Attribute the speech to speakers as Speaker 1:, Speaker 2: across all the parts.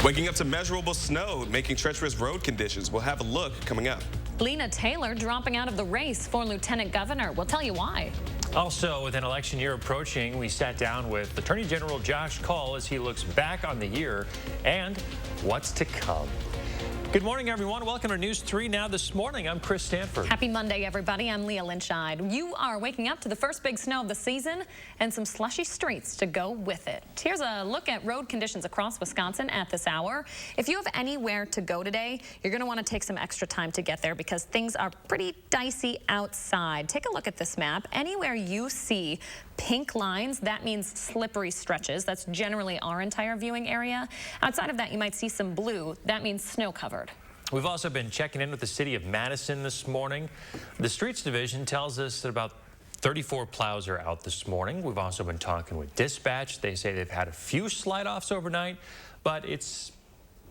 Speaker 1: Waking up to measurable snow, making treacherous road conditions. We'll have a look coming up.
Speaker 2: Lena Taylor dropping out of the race for lieutenant governor. We'll tell you why.
Speaker 3: Also, with an election year approaching, we sat down with Attorney General Josh Kaul as he looks back on the year and what's to come. Good morning, everyone. Welcome to News 3 Now this morning. I'm Chris Stanford.
Speaker 2: Happy Monday, everybody. I'm Leah Lynchide. You are waking up to the first big snow of the season and some slushy streets to go with it. Here's a look at road conditions across Wisconsin at this hour. If you have anywhere to go today, you're going to want to take some extra time to get there because things are pretty dicey outside. Take a look at this map. Anywhere you see pink lines, that means slippery stretches. That's generally our entire viewing area. Outside of that, you might see some blue. That means snow covered.
Speaker 3: We've also been checking in with the city of Madison this morning. The Streets Division tells us that about 34 plows are out this morning. We've also been talking with dispatch. They say they've had a few slide-offs overnight, but it's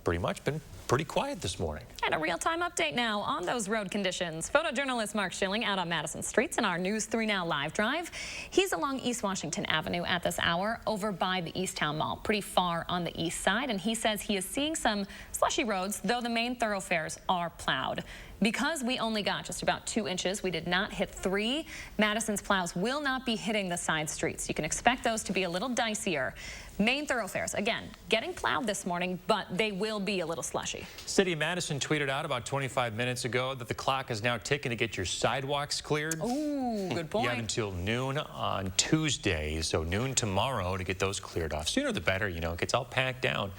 Speaker 3: pretty much been pretty quiet this morning.
Speaker 2: And a real-time update now on those road conditions. Photojournalist Mark Schilling out on Madison streets in our News 3 Now live drive. He's along East Washington Avenue at this hour over by the Easttown Mall, pretty far on the east side. And he says he is seeing some slushy roads, though the main thoroughfares are plowed. Because we only got just about 2 inches, we did not hit 3. Madison's plows will not be hitting the side streets. You can expect those to be a little dicier. Main thoroughfares, again, getting plowed this morning, but they will be a little slushy.
Speaker 3: City of Madison tweeted out about 25 minutes ago that the clock is now ticking to get your sidewalks cleared.
Speaker 2: Ooh, good point.
Speaker 3: You have until noon on Tuesday, so noon tomorrow to get those cleared off. Sooner the better, you know, it gets all packed down.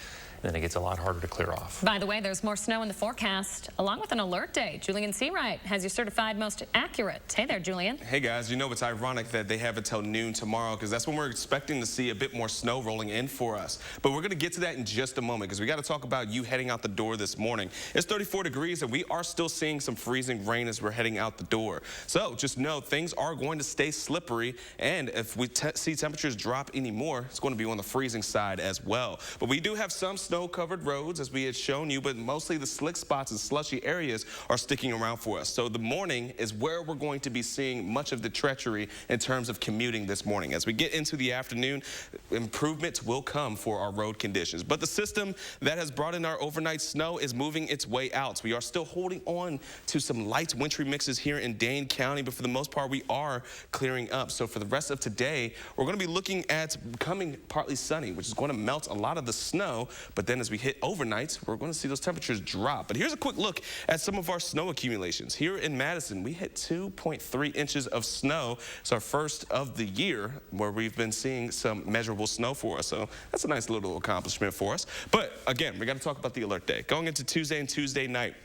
Speaker 3: And then it gets a lot harder to clear off.
Speaker 2: By the way, there's more snow in the forecast, along with an alert day. Julian Seawright has you certified most accurate. Hey there, Julian.
Speaker 1: Hey, guys. You know, it's ironic that they have until noon tomorrow because that's when we're expecting to see a bit more snow rolling in for us. But we're going to get to that in just a moment because we got to talk about you heading out the door this morning. It's 34 degrees and we are still seeing some freezing rain as we're heading out the door. So just know things are going to stay slippery. And if we see temperatures drop any more, it's going to be on the freezing side as well. But we do have some snow-covered roads, as we had shown you, but mostly the slick spots and slushy areas are sticking around for us. So the morning is where we're going to be seeing much of the treachery in terms of commuting this morning. As we get into the afternoon, improvements will come for our road conditions. But the system that has brought in our overnight snow is moving its way out. So we are still holding on to some light wintry mixes here in Dane County, but for the most part, we are clearing up. So for the rest of today, we're going to be looking at becoming partly sunny, which is going to melt a lot of the snow. But then as we hit overnight, we're going to see those temperatures drop. But here's a quick look at some of our snow accumulations. Here in Madison, we hit 2.3 inches of snow. It's our first of the year where we've been seeing some measurable snow for us. So that's a nice little accomplishment for us. But again, we got to talk about the alert day. Going into Tuesday and Tuesday night,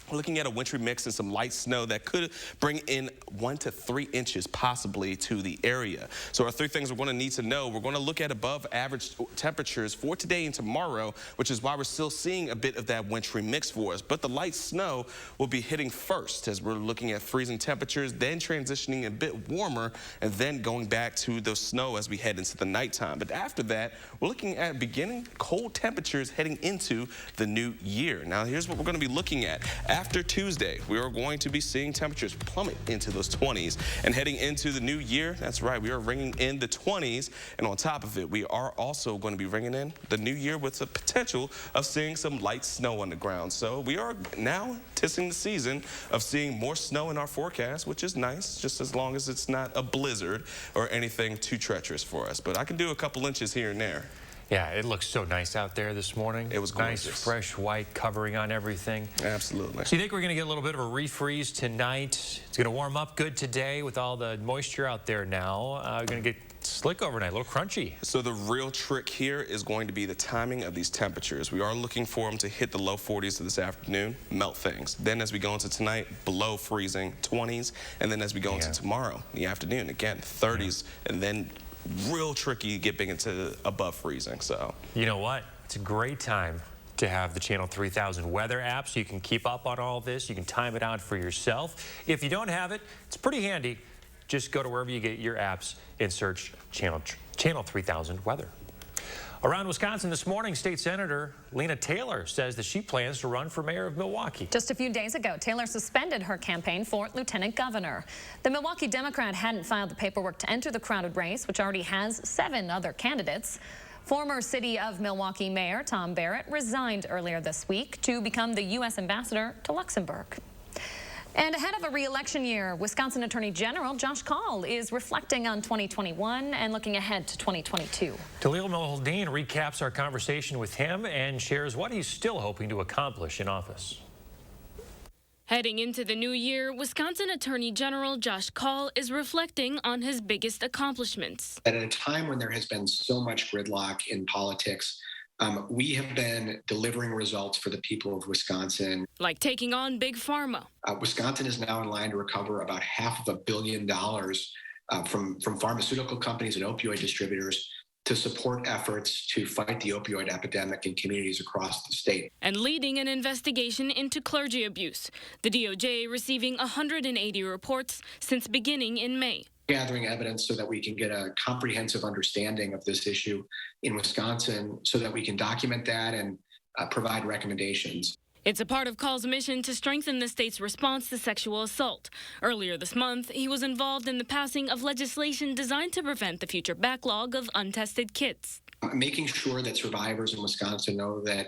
Speaker 1: we're looking at a wintry mix and some light snow that could bring in 1 to 3 inches possibly to the area. So our 3 things we're going to need to know, we're going to look at above average temperatures for today and tomorrow, which is why we're still seeing a bit of that wintry mix for us. But the light snow will be hitting first as we're looking at freezing temperatures, then transitioning a bit warmer, and then going back to the snow as we head into the nighttime. But after that, we're looking at beginning cold temperatures heading into the new year. Now, here's what we're going to be looking at. After Tuesday, we are going to be seeing temperatures plummet into those 20s. And heading into the new year, that's right, we are ringing in the 20s. And on top of it, we are also going to be ringing in the new year with the potential of seeing some light snow on the ground. So we are now testing the season of seeing more snow in our forecast, which is nice, just as long as it's not a blizzard or anything too treacherous for us. But I can do a couple inches here and there.
Speaker 3: Yeah, it looks so nice out there this morning.
Speaker 1: It was gorgeous.
Speaker 3: Nice, fresh white covering on everything.
Speaker 1: Absolutely.
Speaker 3: So you think we're going to get a little bit of a refreeze tonight? It's going to warm up good today with all the moisture out there now. We're going to get slick overnight, a little crunchy.
Speaker 1: So the real trick here is going to be the timing of these temperatures. We are looking for them to hit the low 40s this afternoon, melt things. Then as we go into tonight, below freezing, 20s. And then as we go into tomorrow, in the afternoon, again, 30s, and then real tricky getting into above freezing. So
Speaker 3: you know what? It's a great time to have the Channel 3000 weather app so you can keep up on all this. You can time it out for yourself. If you don't have it, it's pretty handy. Just go to wherever you get your apps and search Channel 3000 weather. Around Wisconsin this morning, State Senator Lena Taylor says that she plans to run for mayor of Milwaukee.
Speaker 2: Just a few days ago, Taylor suspended her campaign for lieutenant governor. The Milwaukee Democrat hadn't filed the paperwork to enter the crowded race, which already has 7 other candidates. Former City of Milwaukee Mayor Tom Barrett resigned earlier this week to become the U.S. ambassador to Luxembourg. And ahead of a re-election year, Wisconsin Attorney General Josh Kaul is reflecting on 2021 and looking ahead to 2022.
Speaker 3: Dalil Moholdeen recaps our conversation with him and shares what he's still hoping to accomplish in office.
Speaker 4: Heading into the new year, Wisconsin Attorney General Josh Kaul is reflecting on his biggest accomplishments.
Speaker 5: At a time when there has been so much gridlock in politics, we have been delivering results for the people of Wisconsin.
Speaker 4: Like taking on Big Pharma.
Speaker 5: Wisconsin is now in line to recover about $500 million from pharmaceutical companies and opioid distributors to support efforts to fight the opioid epidemic in communities across the state.
Speaker 4: And leading an investigation into clergy abuse. The DOJ receiving 180 reports since beginning in May.
Speaker 5: Gathering evidence so that we can get a comprehensive understanding of this issue in Wisconsin so that we can document that and provide recommendations.
Speaker 4: It's a part of Kaul's mission to strengthen the state's response to sexual assault. Earlier this month, he was involved in the passing of legislation designed to prevent the future backlog of untested kits.
Speaker 5: Making sure that survivors in Wisconsin know that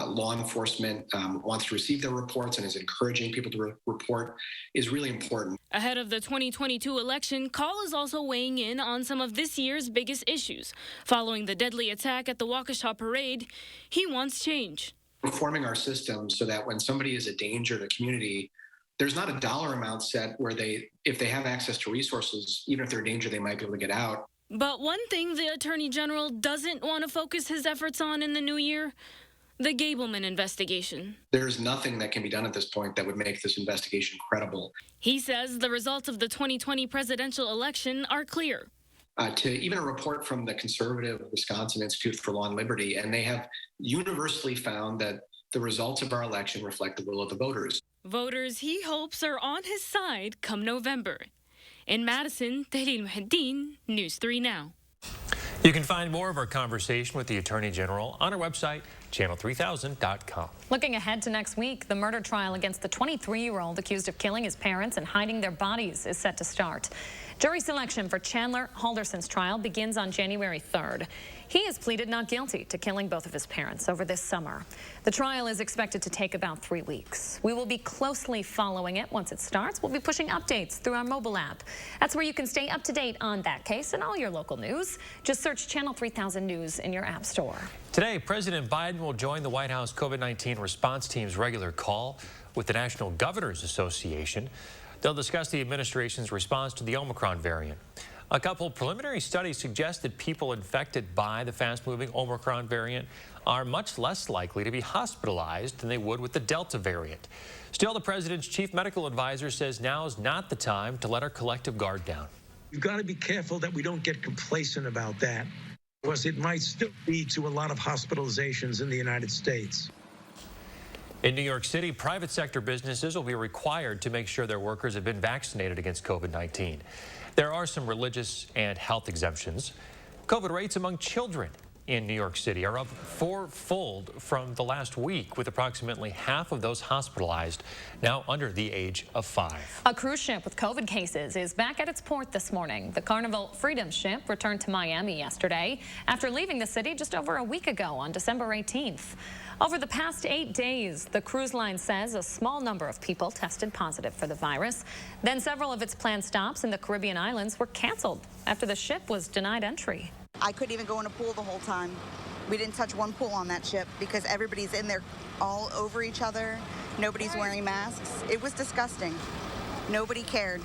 Speaker 5: law enforcement wants to receive their reports and is encouraging people to report is really important.
Speaker 4: Ahead of the 2022 election, Kaul is also weighing in on some of this year's biggest issues. Following the deadly attack at the Waukesha parade, he wants change.
Speaker 5: Reforming our system so that when somebody is a danger to the community, there's not a dollar amount set where if they have access to resources, even if they're in danger, they might be able to get out.
Speaker 4: But one thing the Attorney General doesn't want to focus his efforts on in the new year, the Gableman investigation.
Speaker 5: There's nothing that can be done at this point that would make this investigation credible.
Speaker 4: He says the results of the 2020 presidential election are clear.
Speaker 5: To even a report from the conservative Wisconsin Institute for Law and Liberty, and they have universally found that the results of our election reflect the will of the voters.
Speaker 4: Voters he hopes are on his side come November. In Madison, Dalil Moholdeen, News 3 Now.
Speaker 3: You can find more of our conversation with the Attorney General on our website, channel3000.com.
Speaker 2: Looking ahead to next week, the murder trial against the 23-year-old accused of killing his parents and hiding their bodies is set to start. Jury selection for Chandler Halderson's trial begins on January 3rd. He has pleaded not guilty to killing both of his parents over this summer. The trial is expected to take about 3 weeks. We will be closely following it once it starts. We'll be pushing updates through our mobile app. That's where you can stay up to date on that case and all your local news. Just search Channel 3000 News in your app store.
Speaker 3: Today, President Biden will join the White House COVID-19 response team's regular call with the National Governors Association. They'll discuss the administration's response to the Omicron variant. A couple preliminary studies suggest that people infected by the fast-moving Omicron variant are much less likely to be hospitalized than they would with the Delta variant. Still, the president's chief medical advisor says now is not the time to let our collective guard down.
Speaker 6: You've got to be careful that we don't get complacent about that, because it might still lead to a lot of hospitalizations in the United States.
Speaker 3: In New York City, private sector businesses will be required to make sure their workers have been vaccinated against COVID-19. There are some religious and health exemptions. COVID rates among children in New York City are up fourfold from the last week, with approximately half of those hospitalized now under the age of 5.
Speaker 2: A cruise ship with COVID cases is back at its port this morning. The Carnival Freedom ship returned to Miami yesterday after leaving the city just over a week ago on December 18th. Over the past 8 days, the cruise line says a small number of people tested positive for the virus. Then several of its planned stops in the Caribbean islands were canceled after the ship was denied entry.
Speaker 7: I couldn't even go in a pool the whole time. We didn't touch one pool on that ship because everybody's in there all over each other. Nobody's wearing masks. It was disgusting. Nobody cared.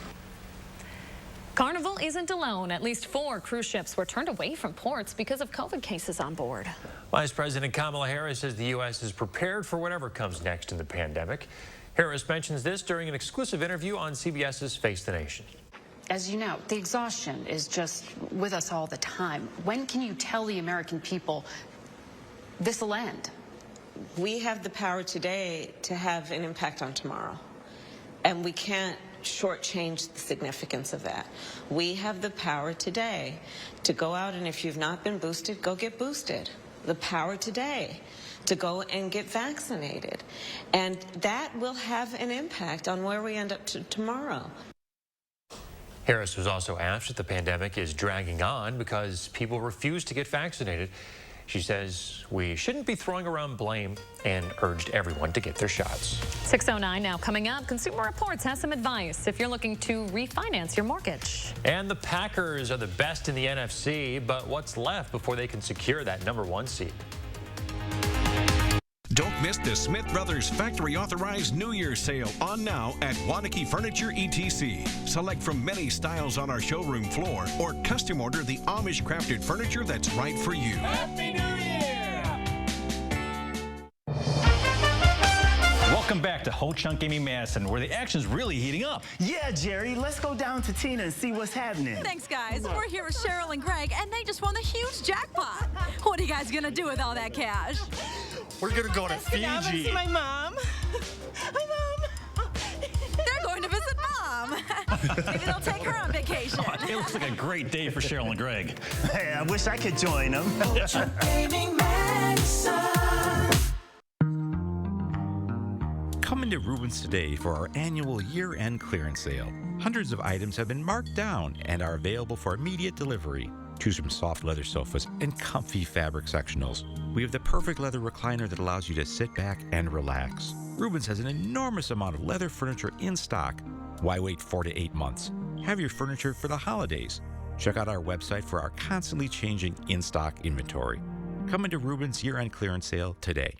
Speaker 2: Carnival isn't alone. At least 4 cruise ships were turned away from ports because of COVID cases on board.
Speaker 3: Vice President Kamala Harris says the U.S. is prepared for whatever comes next in the pandemic. Harris mentions this during an exclusive interview on CBS's Face the Nation.
Speaker 8: As you know, the exhaustion is just with us all the time. When can you tell the American people this will end?
Speaker 9: We have the power today to have an impact on tomorrow, and we can't shortchange the significance of that. We have the power today to go out, and if you've not been boosted, go get boosted. The power today to go and get vaccinated, and that will have an impact on where we end up tomorrow.
Speaker 3: Harris was also asked if the pandemic is dragging on because people refuse to get vaccinated. She says we shouldn't be throwing around blame and urged everyone to get their shots.
Speaker 2: 6:09 now. Coming up, Consumer Reports has some advice if you're looking to refinance your mortgage.
Speaker 3: And the Packers are the best in the NFC, but what's left before they can secure that #1 seed?
Speaker 10: Don't miss the Smith Brothers Factory Authorized New Year's Sale on now at Wanakee Furniture ETC. Select from many styles on our showroom floor or custom order the Amish crafted furniture that's right for you.
Speaker 11: Happy New Year! Welcome back to Ho Chunk Gaming Madison, where the action's really heating up.
Speaker 12: Yeah, Jerry, let's go down to Tina and see what's happening.
Speaker 13: Thanks, guys. We're here with Cheryl and Greg, and they just won the huge jackpot. What are you guys gonna do with all that cash?
Speaker 11: We're gonna go to Fiji.
Speaker 13: I'm gonna see my mom. Hi, Mom. They're going to visit Mom. Maybe they'll take her on vacation.
Speaker 11: Oh, it looks like a great day for Cheryl and Greg.
Speaker 12: Hey, I wish I could join them.
Speaker 14: Come into Rubens today for our annual year-end clearance sale. Hundreds of items have been marked down and are available for immediate delivery. Choose from soft leather sofas and comfy fabric sectionals. We have the perfect leather recliner that allows you to sit back and relax. Rubens has an enormous amount of leather furniture in stock. Why wait 4 to 8 months? Have your furniture for the holidays. Check out our website for our constantly changing in-stock inventory. Come into Rubens year-end clearance sale today.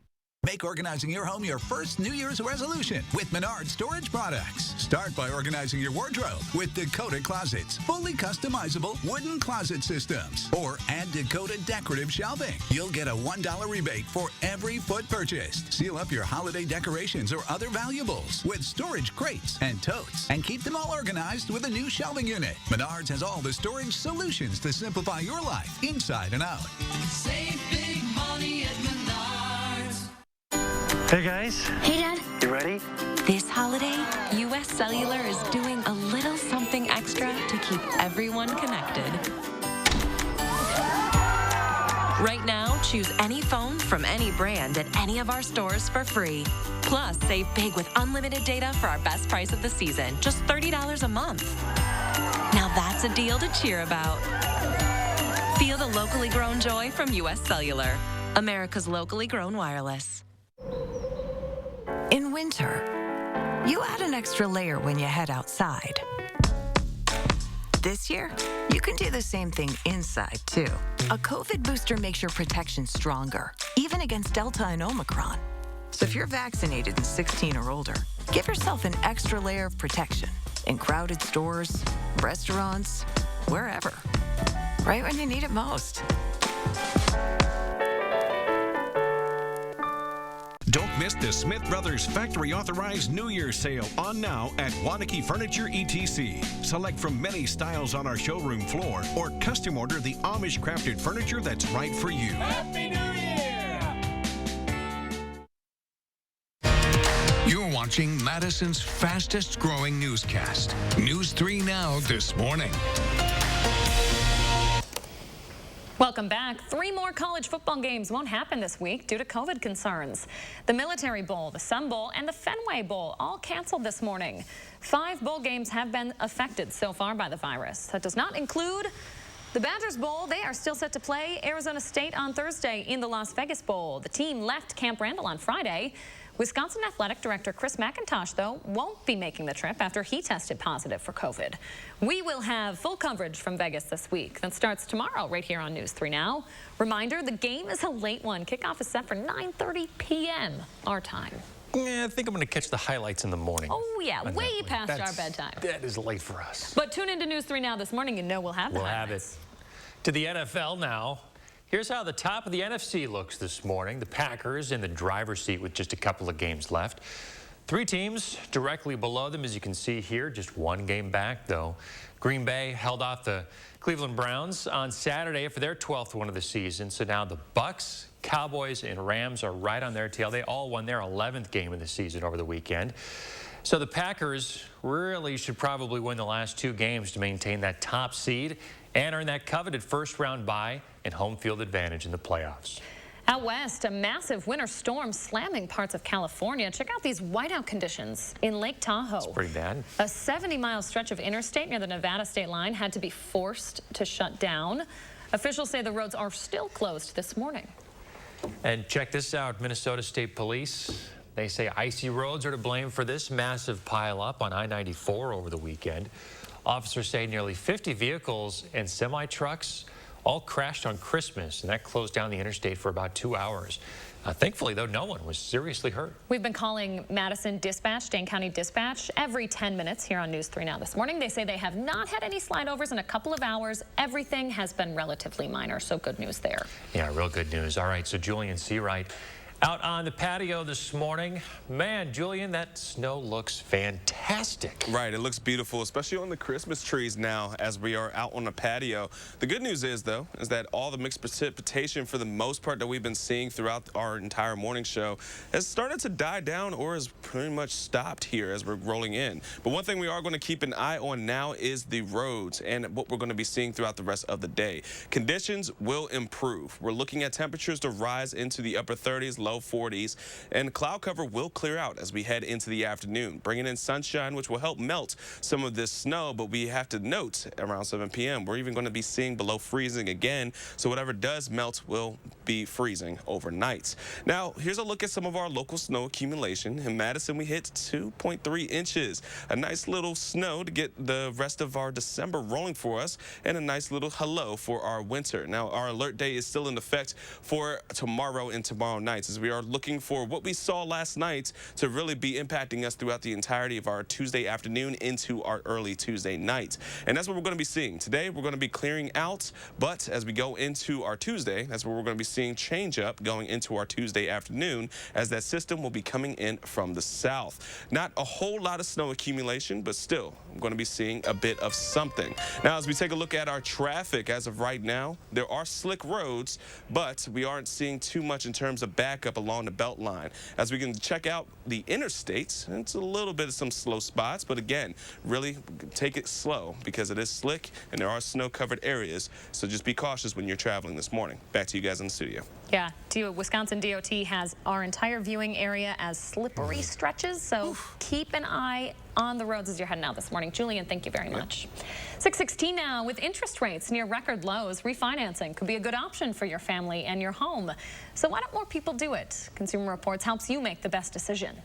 Speaker 15: Make organizing your home your first New Year's resolution with Menard Storage Products. Start by organizing your wardrobe with Dakota Closets, fully customizable wooden closet systems. Or add Dakota decorative shelving. You'll get a $1 rebate for every foot purchased. Seal up your holiday decorations or other valuables with storage crates and totes. And keep them all organized with a new shelving unit. Menards has all the storage solutions to simplify your life inside and out.
Speaker 16: Save big money at Menards.
Speaker 12: Hey, guys.
Speaker 17: Hey, Dad.
Speaker 12: You ready?
Speaker 17: This holiday, U.S. Cellular is doing a little something extra to keep everyone connected. Right now, choose any phone from any brand at any of our stores for free. Plus, save big with unlimited data for our best price of the season, just $30 a month. Now that's a deal to cheer about. Feel the locally grown joy from U.S. Cellular, America's locally grown wireless.
Speaker 18: In winter, you add an extra layer when you head outside. This year, you can do the same thing inside, too. A COVID booster makes your protection stronger, even against Delta and Omicron. So if you're vaccinated and 16 or older, give yourself an extra layer of protection in crowded stores, restaurants, wherever. Right when you need it most.
Speaker 10: Don't miss the Smith Brothers Factory Authorized New Year's Sale on now at Wanakee Furniture ETC. Select from many styles on our showroom floor or custom order the Amish crafted furniture that's right for you.
Speaker 11: Happy New Year!
Speaker 19: You're watching Madison's fastest growing newscast. News 3 Now this morning.
Speaker 2: Welcome back. 3 more college football games won't happen this week due to COVID concerns. The Military Bowl, the Sun Bowl, and the Fenway Bowl all canceled this morning. 5 bowl games have been affected so far by the virus. That does not include the Badgers Bowl. They are still set to play Arizona State on Thursday in the Las Vegas Bowl. The team left Camp Randall on Friday. Wisconsin Athletic Director Chris McIntosh, though, won't be making the trip after he tested positive for COVID. We will have full coverage from Vegas this week. That starts tomorrow right here on News 3 Now. Reminder, the game is a late one. Kickoff is set for 9:30 p.m. our time.
Speaker 3: Yeah, I think I'm going to catch the highlights in the morning.
Speaker 2: Oh, yeah, way past our bedtime.
Speaker 3: That is late for us.
Speaker 2: But tune into News 3 Now this morning and know we'll have the highlights.
Speaker 3: To the NFL now. Here's how the top of the NFC looks this morning. The Packers in the driver's seat with just a couple of games left. 3 teams directly below them, as you can see here, just 1 game back, though. Green Bay held off the Cleveland Browns on Saturday for their 12th win of the season. So now the Bucks, Cowboys, and Rams are right on their tail. They all won their 11th game of the season over the weekend. So the Packers really should probably win the last 2 games to maintain that top seed and earn that coveted first-round bye and home field advantage in the playoffs.
Speaker 2: Out west, a massive winter storm slamming parts of California. Check out these whiteout conditions in Lake Tahoe.
Speaker 3: It's pretty bad.
Speaker 2: A 70-mile stretch of interstate near the Nevada state line had to be forced to shut down. Officials say the roads are still closed this morning.
Speaker 3: And check this out, Minnesota State Police. They say icy roads are to blame for this massive pileup on I-94 over the weekend. Officers say nearly 50 vehicles and semi-trucks all crashed on Christmas, and that closed down the interstate for about 2 hours. Thankfully, though, no one was seriously hurt.
Speaker 2: We've been calling Madison Dispatch, Dane County Dispatch, every 10 minutes here on News 3 Now this morning. They say they have not had any slidovers in a couple of hours. Everything has been relatively minor, so good news there.
Speaker 3: Yeah, real good news. All right, so Julian Seawright out on the patio this morning. Man, Julian, that snow looks fantastic.
Speaker 1: Right, it looks beautiful, especially on the Christmas trees now as we are out on the patio. The good news is, though, is that all the mixed precipitation for the most part that we've been seeing throughout our entire morning show has started to die down or has pretty much stopped here as we're rolling in. But one thing we are going to keep an eye on now is the roads and what we're going to be seeing throughout the rest of the day. Conditions will improve. We're looking at temperatures to rise into the upper 30s, low 40s, and cloud cover will clear out as we head into the afternoon, bringing in sunshine, which will help melt some of this snow. But we have to note around 7 p.m. we're even going to be seeing below freezing again, so whatever does melt will be freezing overnight. Now, here's a look at some of our local snow accumulation. In Madison, we hit 2.3 inches, a nice little snow to get the rest of our December rolling for us, and a nice little hello for our winter. Now, our alert day is still in effect for tomorrow and tomorrow nights, as we are looking for what we saw last night to really be impacting us throughout the entirety of our Tuesday afternoon into our early Tuesday night. And that's what we're going to be seeing. Today, we're going to be clearing out, but as we go into our Tuesday, that's where we're going to be seeing change up going into our Tuesday afternoon, as that system will be coming in from the south. Not a whole lot of snow accumulation, but still, I'm going to be seeing a bit of something. Now, as we take a look at our traffic as of right now, there are slick roads, but we aren't seeing too much in terms of backup along the belt line. As we can check out the interstates, it's a little bit of some slow spots, but again, really take it slow because it is slick and there are snow-covered areas, so just be cautious when you're traveling this morning. Back to you guys in the studio.
Speaker 2: Yeah, Wisconsin DOT has our entire viewing area as slippery stretches, so keep an eye on the roads as you're heading out this morning. Julian, thank you very much. 6:16 now. With interest rates near record lows, refinancing could be a good option for your family and your home. So why don't more people do it? Consumer Reports helps you make the best decision.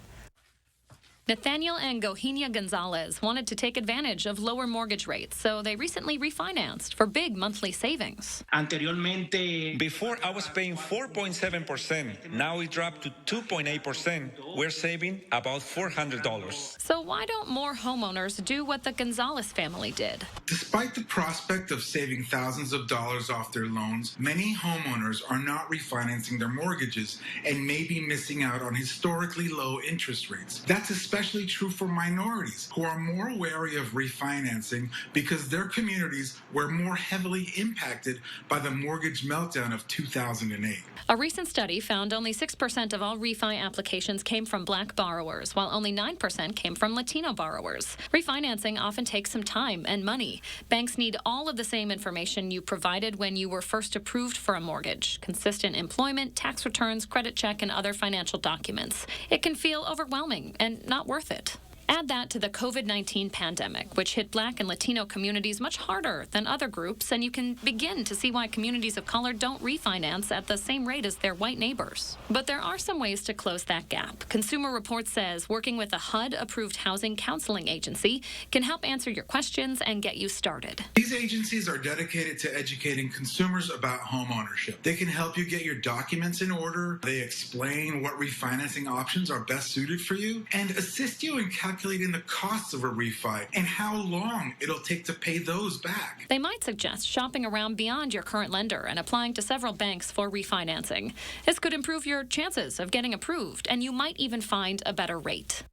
Speaker 2: Nathaniel and Gohinia Gonzalez wanted to take advantage of lower mortgage rates, so they recently refinanced for big monthly savings.
Speaker 20: Before, I was paying 4.7%. Now it dropped to 2.8%. We're saving about $400.
Speaker 2: So why don't more homeowners do what the Gonzalez family did?
Speaker 21: Despite the prospect of saving thousands of dollars off their loans, many homeowners are not refinancing their mortgages and may be missing out on historically low interest rates. That's especially true for minorities who are more wary of refinancing because their communities were more heavily impacted by the mortgage meltdown of 2008.
Speaker 2: A recent study found only 6% of all refi applications came from Black borrowers, while only 9% came from Latino borrowers. Refinancing often takes some time and money. Banks need all of the same information you provided when you were first approved for a mortgage: consistent employment, tax returns, credit check, and other financial documents. It can feel overwhelming and not worth it. Add that to the COVID-19 pandemic, which hit Black and Latino communities much harder than other groups, and you can begin to see why communities of color don't refinance at the same rate as their white neighbors. But there are some ways to close that gap. Consumer Reports says working with a HUD-approved housing counseling agency can help answer your questions and get you started.
Speaker 21: These agencies are dedicated to educating consumers about home ownership. They can help you get your documents in order. They explain what refinancing options are best suited for you and assist you in calculating the costs of a refi and how long it'll take to pay those back.
Speaker 2: They might suggest shopping around beyond your current lender and applying to several banks for refinancing. This could improve your chances of getting approved, and you might even find a better rate.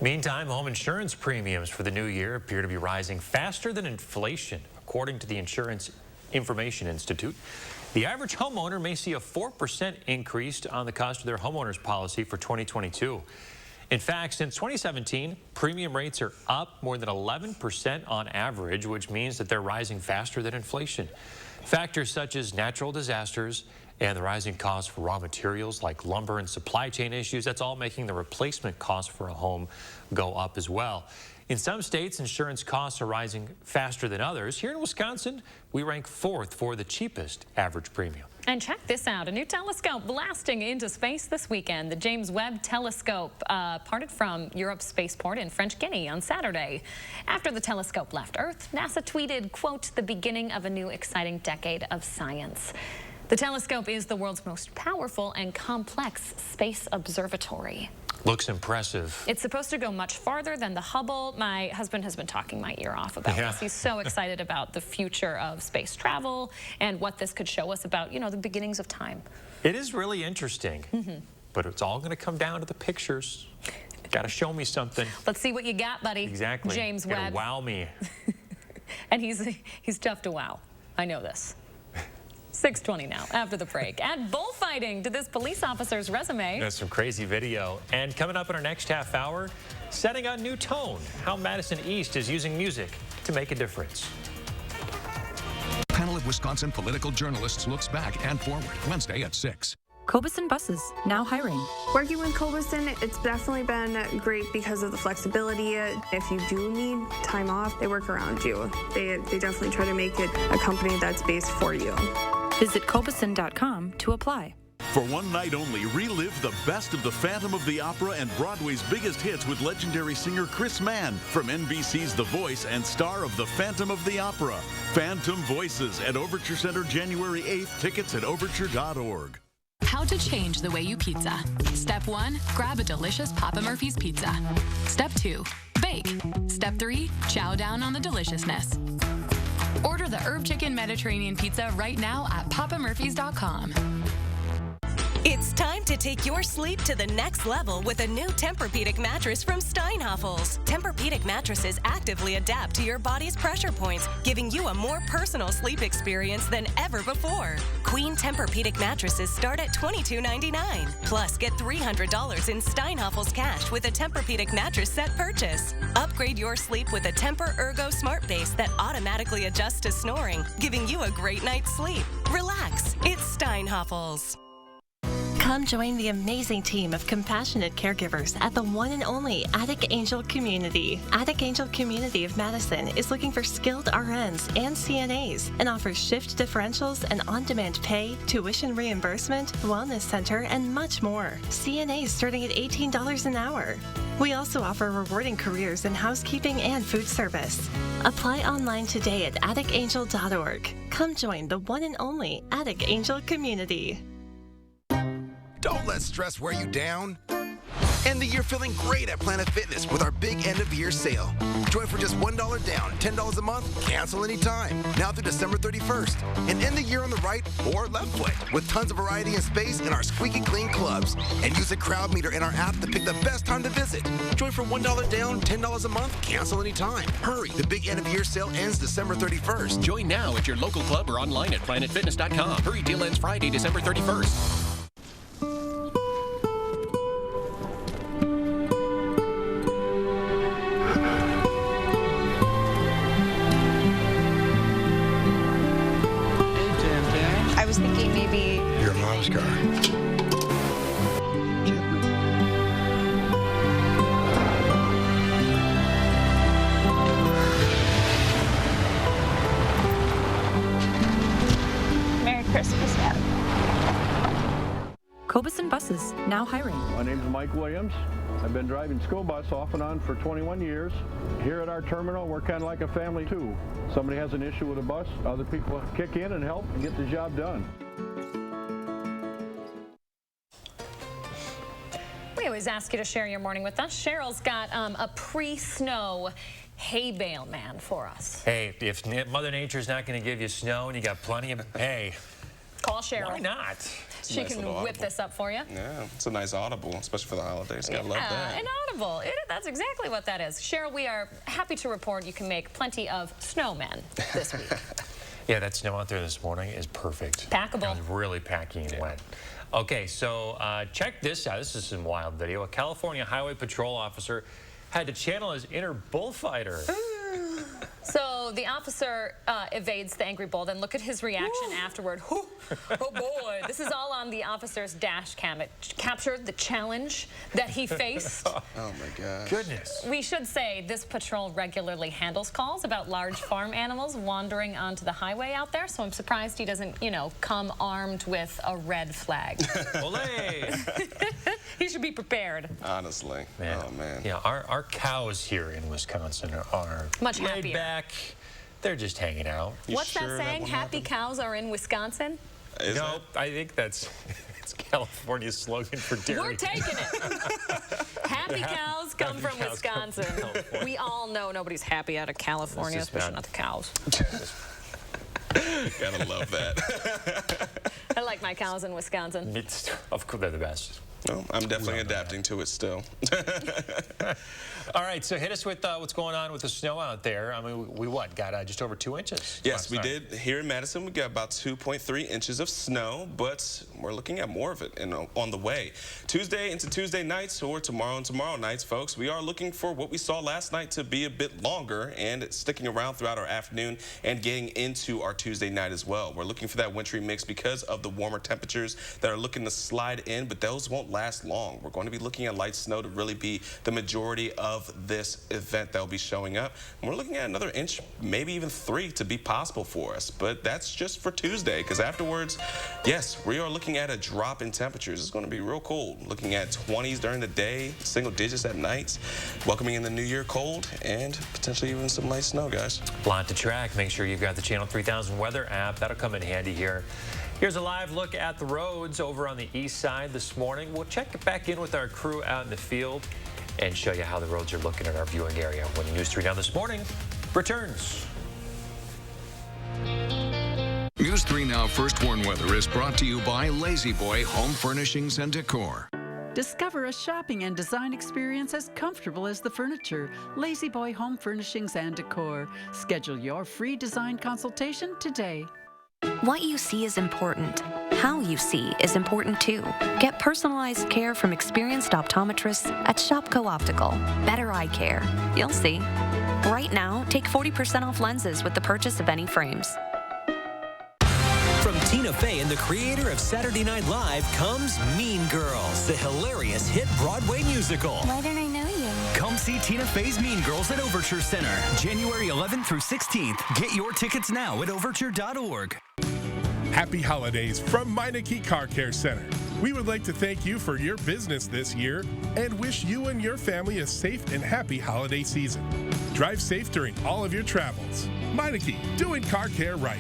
Speaker 3: Meantime, home insurance premiums for the new year appear to be rising faster than inflation, according to the Insurance Information Institute. The average homeowner may see a 4% increase on the cost of their homeowner's policy for 2022. In fact, since 2017, premium rates are up more than 11% on average, which means that they're rising faster than inflation. Factors such as natural disasters and the rising costs for raw materials like lumber and supply chain issues, that's all making the replacement cost for a home go up as well. In some states, insurance costs are rising faster than others. Here in Wisconsin, we rank 4th for the cheapest average premium.
Speaker 2: And check this out, a new telescope blasting into space this weekend. The James Webb Telescope parted from Europe's spaceport in French Guinea on Saturday. After the telescope left Earth, NASA tweeted, quote, "the beginning of a new exciting decade of science." The telescope is the world's most powerful and complex space observatory.
Speaker 3: Looks impressive.
Speaker 2: It's supposed to go much farther than the Hubble. My husband has been talking my ear off about this. He's so excited about the future of space travel and what this could show us about, you know, the beginnings of time.
Speaker 3: It is really interesting, but it's all going to come down to the pictures. Got to show me something.
Speaker 2: Let's see what you got, buddy.
Speaker 3: Exactly.
Speaker 2: James Webb.
Speaker 3: Wow me.
Speaker 2: And he's tough to wow. I know this. 6:20 now, after the break. Add bullfighting to this police officer's resume.
Speaker 3: That's some crazy video. And coming up in our next half hour, setting a new tone, how Madison East is using music to make a difference.
Speaker 19: Panel of Wisconsin political journalists looks back and forward Wednesday at 6.
Speaker 5: Cobison Buses, now hiring.
Speaker 22: Working with Cobison, it's definitely been great because of the flexibility. If you do need time off, they work around you. They definitely try to make it a company that's based for you.
Speaker 5: Visit Cobison.com to apply.
Speaker 23: For one night only, relive the best of the Phantom of the Opera and Broadway's biggest hits with legendary singer Chris Mann from NBC's The Voice and star of The Phantom of the Opera. Phantom Voices at Overture Center January 8th. Tickets at overture.org.
Speaker 24: How to change the way you pizza. Step 1, grab a delicious Papa Murphy's pizza. Step 2, bake. Step 3, chow down on the deliciousness. Order the Herb Chicken Mediterranean Pizza right now at papamurphys.com.
Speaker 25: It's time to take your sleep to the next level with a new Tempur-Pedic mattress from Steinhafels. Tempur-Pedic mattresses actively adapt to your body's pressure points, giving you a more personal sleep experience than ever before. Queen Tempur-Pedic mattresses start at $22.99. Plus, get $300 in Steinhafels cash with a Tempur-Pedic mattress set purchase. Upgrade your sleep with a Tempur Ergo Smart Base that automatically adjusts to snoring, giving you a great night's sleep. Relax. It's Steinhafels. Come join the amazing team of compassionate caregivers at the one and only Attic Angel Community. Attic Angel Community of Madison is looking for skilled RNs and CNAs and offers shift differentials and on-demand pay, tuition reimbursement, wellness center, and much more. CNAs starting at $18 an hour. We also offer rewarding careers in housekeeping and food service. Apply online today at atticangel.org. Come join the one and only Attic Angel Community.
Speaker 26: Don't let stress wear you down. End the year feeling great at Planet Fitness with our big end-of-year sale. Join for just $1 down, $10 a month, cancel anytime. Now through December 31st. And end the year on the right or left foot with tons of variety and space in our squeaky clean clubs. And use a crowd meter in our app to pick the best time to visit. Join for $1 down, $10 a month, cancel anytime. Hurry, the big end-of-year sale ends December 31st.
Speaker 27: Join now at your local club or online at planetfitness.com. Hurry, deal ends Friday, December 31st.
Speaker 7: I was thinking maybe
Speaker 28: your mom's car.
Speaker 5: Merry Christmas, Dad. Cobison Buses, now hiring.
Speaker 29: My name's Mike Williams. I've been driving school bus off and on for 21 years. Here at our terminal, we're kind of like a family too. Somebody has an issue with a bus, other people kick in and help and get the job done.
Speaker 2: We always ask you to share your morning with us. Cheryl's got a pre-snow hay bale man for us.
Speaker 3: Hey, if Mother Nature's not going to give you snow and you got plenty of hay,
Speaker 2: call Cheryl.
Speaker 3: Why not?
Speaker 2: She can whip this up for you.
Speaker 1: Yeah, it's a nice audible, especially for the holidays. Gotta love that.
Speaker 2: An audible. That's exactly what that is. Cheryl, we are happy to report you can make plenty of snowmen this week.
Speaker 3: Yeah, that snow out there this morning is perfect.
Speaker 2: Packable.
Speaker 3: It was really packy and wet. Okay, so check this out. This is some wild video. A California Highway Patrol officer had to channel his inner bullfighter.
Speaker 2: So the officer evades the angry bull, then look at his reaction afterward. Oh boy, this is all on the officer's dash cam. It captured the challenge that he faced.
Speaker 1: Oh my gosh.
Speaker 3: Goodness.
Speaker 2: We should say this patrol regularly handles calls about large farm animals wandering onto the highway out there, so I'm surprised he doesn't, you know, come armed with a red flag. He should be prepared.
Speaker 1: Honestly.
Speaker 3: Man.
Speaker 1: Oh, man.
Speaker 3: Yeah, our cows here in Wisconsin are
Speaker 2: much
Speaker 3: laid
Speaker 2: happier.
Speaker 3: back. They're just hanging out.
Speaker 2: What's that saying? Happy cows are in Wisconsin?
Speaker 3: No, I think it's California's slogan for dairy.
Speaker 2: We're taking it. Happy cows come from Wisconsin. We all know nobody's happy out of California, especially not the cows.
Speaker 1: Gotta love that.
Speaker 2: I like my cows in Wisconsin.
Speaker 3: Of course, they're the best.
Speaker 1: No, I'm definitely adapting to it still.
Speaker 3: All right, so hit us with what's going on with the snow out there. I mean, we got just over 2 inches.
Speaker 1: Yes, we did. Here in Madison, we got about 2.3 inches of snow, but we're looking at more of it on the way. Tuesday into Tuesday nights or tomorrow and tomorrow nights, folks, we are looking for what we saw last night to be a bit longer and sticking around throughout our afternoon and getting into our Tuesday night as well. We're looking for that wintry mix because of the warmer temperatures that are looking to slide in, but those won't last long. We're going to be looking at light snow to really be the majority of this event that will be showing up. And we're looking at another inch, maybe even 3 to be possible for us. But that's just for Tuesday, because afterwards, yes, we are looking at a drop in temperatures. It's going to be real cold. Looking at 20s during the day, single digits at nights, welcoming in the new year cold, and potentially even some light snow, guys.
Speaker 3: A lot to track. Make sure you've got the Channel 3000 weather app. That'll come in handy here. Here's a live look at the roads over on the east side this morning. We'll check back in with our crew out in the field and show you how the roads are looking in our viewing area when News 3 Now This Morning returns.
Speaker 19: News 3 Now First Warn Weather is brought to you by Lazy Boy Home Furnishings and Decor.
Speaker 4: Discover a shopping and design experience as comfortable as the furniture. Lazy Boy Home Furnishings and Decor. Schedule your free design consultation today.
Speaker 6: What you see is important. How you see is important too. Get personalized care from experienced optometrists at Shopco Optical. Better eye care. You'll see. Right now, take 40% off lenses with the purchase of any frames.
Speaker 8: From Tina Fey and the creator of Saturday Night Live comes Mean Girls, the hilarious hit Broadway musical.
Speaker 9: Why don't I know you?
Speaker 8: Come see Tina Fey's Mean Girls at Overture Center, January 11th through 16th. Get your tickets now at overture.org.
Speaker 13: Happy holidays from Meineke Car Care Center. We would like to thank you for your business this year and wish you and your family a safe and happy holiday season. Drive safe during all of your travels. Meineke, doing car care right.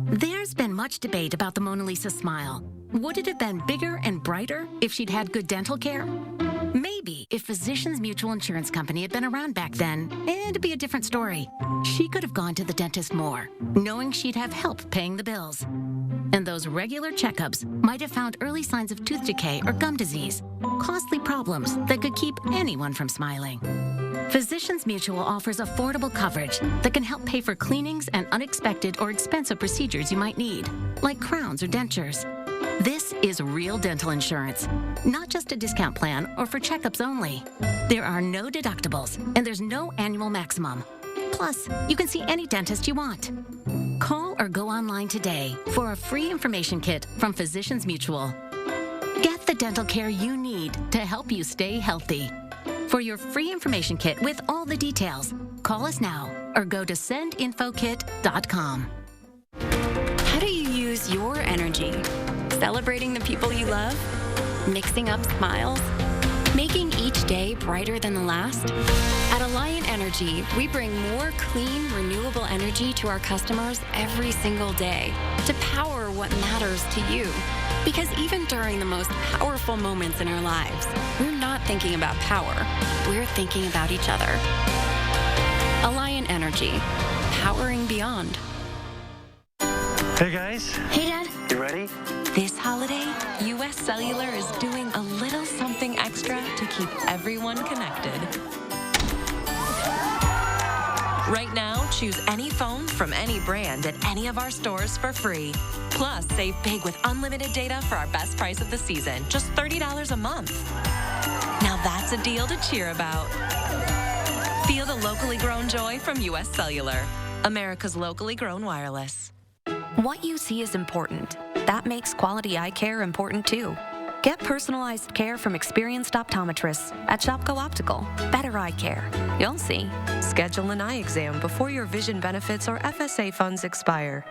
Speaker 14: There's been much debate about the Mona Lisa smile. Would it have been bigger and brighter if she'd had good dental care? Maybe if Physicians Mutual Insurance Company had been around back then, it'd be a different story. She could have gone to the dentist more, knowing she'd have help paying the bills. And those regular checkups might have found early signs of tooth decay or gum disease, costly problems that could keep anyone from smiling. Physicians Mutual offers affordable coverage that can help pay for cleanings and unexpected or expensive procedures you might need, like crowns or dentures. This is real dental insurance, not just a discount plan or for checkups only. There are no deductibles, and there's no annual maximum. Plus, you can see any dentist you want. Call or go online today for a free information kit from Physicians Mutual. Get the dental care you need to help you stay healthy. For your free information kit with all the details, call us now or go to sendinfokit.com.
Speaker 9: How do you use your energy? Celebrating the people you love? Mixing up smiles? Making each day brighter than the last? At Alliant Energy, we bring more clean, renewable energy to our customers every single day to power what matters to you. Because even during the most powerful moments in our lives, we're not thinking about power. We're thinking about each other. Alliant Energy, powering beyond.
Speaker 12: Hey guys.
Speaker 9: Hey Dad.
Speaker 12: You ready?
Speaker 17: This holiday, U.S. Cellular is doing a little something extra to keep everyone connected. Right now, choose any phone from any brand at any of our stores for free. Plus, save big with unlimited data for our best price of the season, just $30 a month. Now that's a deal to cheer about. Feel the locally grown joy from U.S. Cellular, America's locally grown wireless.
Speaker 6: What you see is important. That makes quality eye care important too. Get personalized care from experienced optometrists at Shopko Optical. Better eye care. You'll see.
Speaker 17: Schedule an eye exam before your vision benefits or FSA funds expire.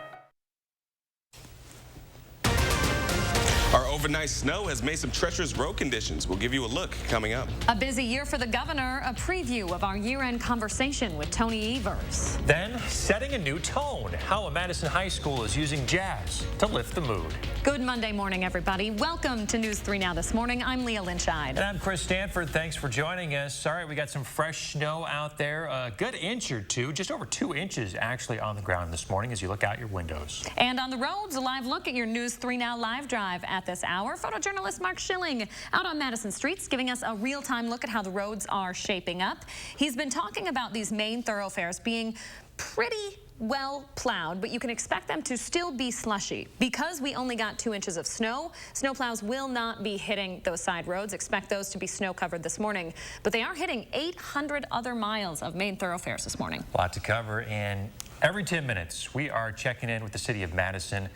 Speaker 1: Our overnight snow has made some treacherous road conditions. We'll give you a look coming up.
Speaker 2: A busy year for the governor, a preview of our year-end conversation with Tony Evers.
Speaker 3: Then, setting a new tone, how a Madison high school is using jazz to lift the mood.
Speaker 2: Good Monday morning, everybody. Welcome to News 3 Now This Morning. I'm Leah Lynchide.
Speaker 3: And I'm Chris Stanford. Thanks for joining us. All right, we got some fresh snow out there. A good inch or two, just over 2 inches actually on the ground this morning as you look out your windows.
Speaker 2: And on the roads, a live look at your News 3 Now live drive at this hour. Photojournalist Mark Schilling out on Madison streets giving us a real-time look at how the roads are shaping up. He's been talking about these main thoroughfares being pretty well plowed, but you can expect them to still be slushy. Because we only got 2 inches of snow, snowplows will not be hitting those side roads. Expect those to be snow covered this morning, but they are hitting 800 other miles of main thoroughfares this morning.
Speaker 3: A lot to cover, and every 10 minutes we are checking in with the city of Madison.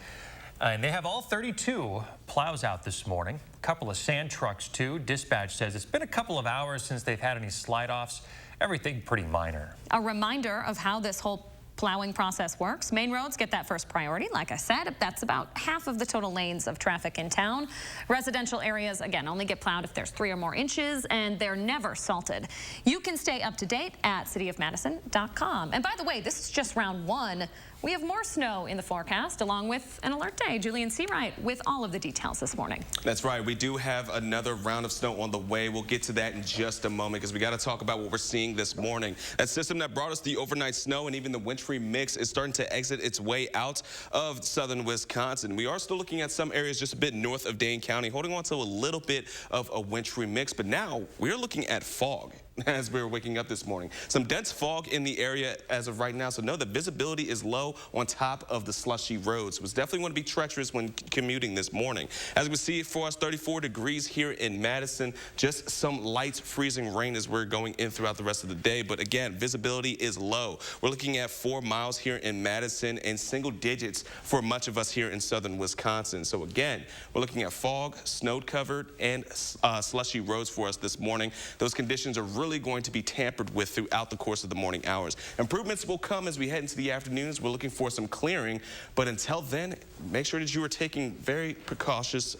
Speaker 3: And they have all 32 plows out this morning. A couple of sand trucks, too. Dispatch says it's been a couple of hours since they've had any slide-offs. Everything pretty minor.
Speaker 2: A reminder of how this whole plowing process works. Main roads get that first priority. Like I said, that's about half of the total lanes of traffic in town. Residential areas, again, only get plowed if there's 3 or more inches, and they're never salted. You can stay up to date at cityofmadison.com. And by the way, this is just round 1. We have more snow in the forecast, along with an alert day. Julian Seawright with all of the details this morning.
Speaker 1: That's right. We do have another round of snow on the way. We'll get to that in just a moment because we got to talk about what we're seeing this morning. That system that brought us the overnight snow and even the wintry mix is starting to exit its way out of southern Wisconsin. We are still looking at some areas just a bit north of Dane County, holding on to a little bit of a wintry mix. But now we're looking at fog as we were waking up this morning. Some dense fog in the area as of right now, so know the visibility is low on top of the slushy roads. It was definitely going to be treacherous when commuting this morning. As we see for us, 34 degrees here in Madison, just some light freezing rain as we're going in throughout the rest of the day. But again, visibility is low. We're looking at 4 miles here in Madison and single digits for much of us here in southern Wisconsin. So again, we're looking at fog, snow covered, and slushy roads for us this morning. Those conditions are really going to be tampered with throughout the course of the morning hours. Improvements will come as we head into the afternoons. We're looking for some clearing, but until then, make sure that you are taking very precautious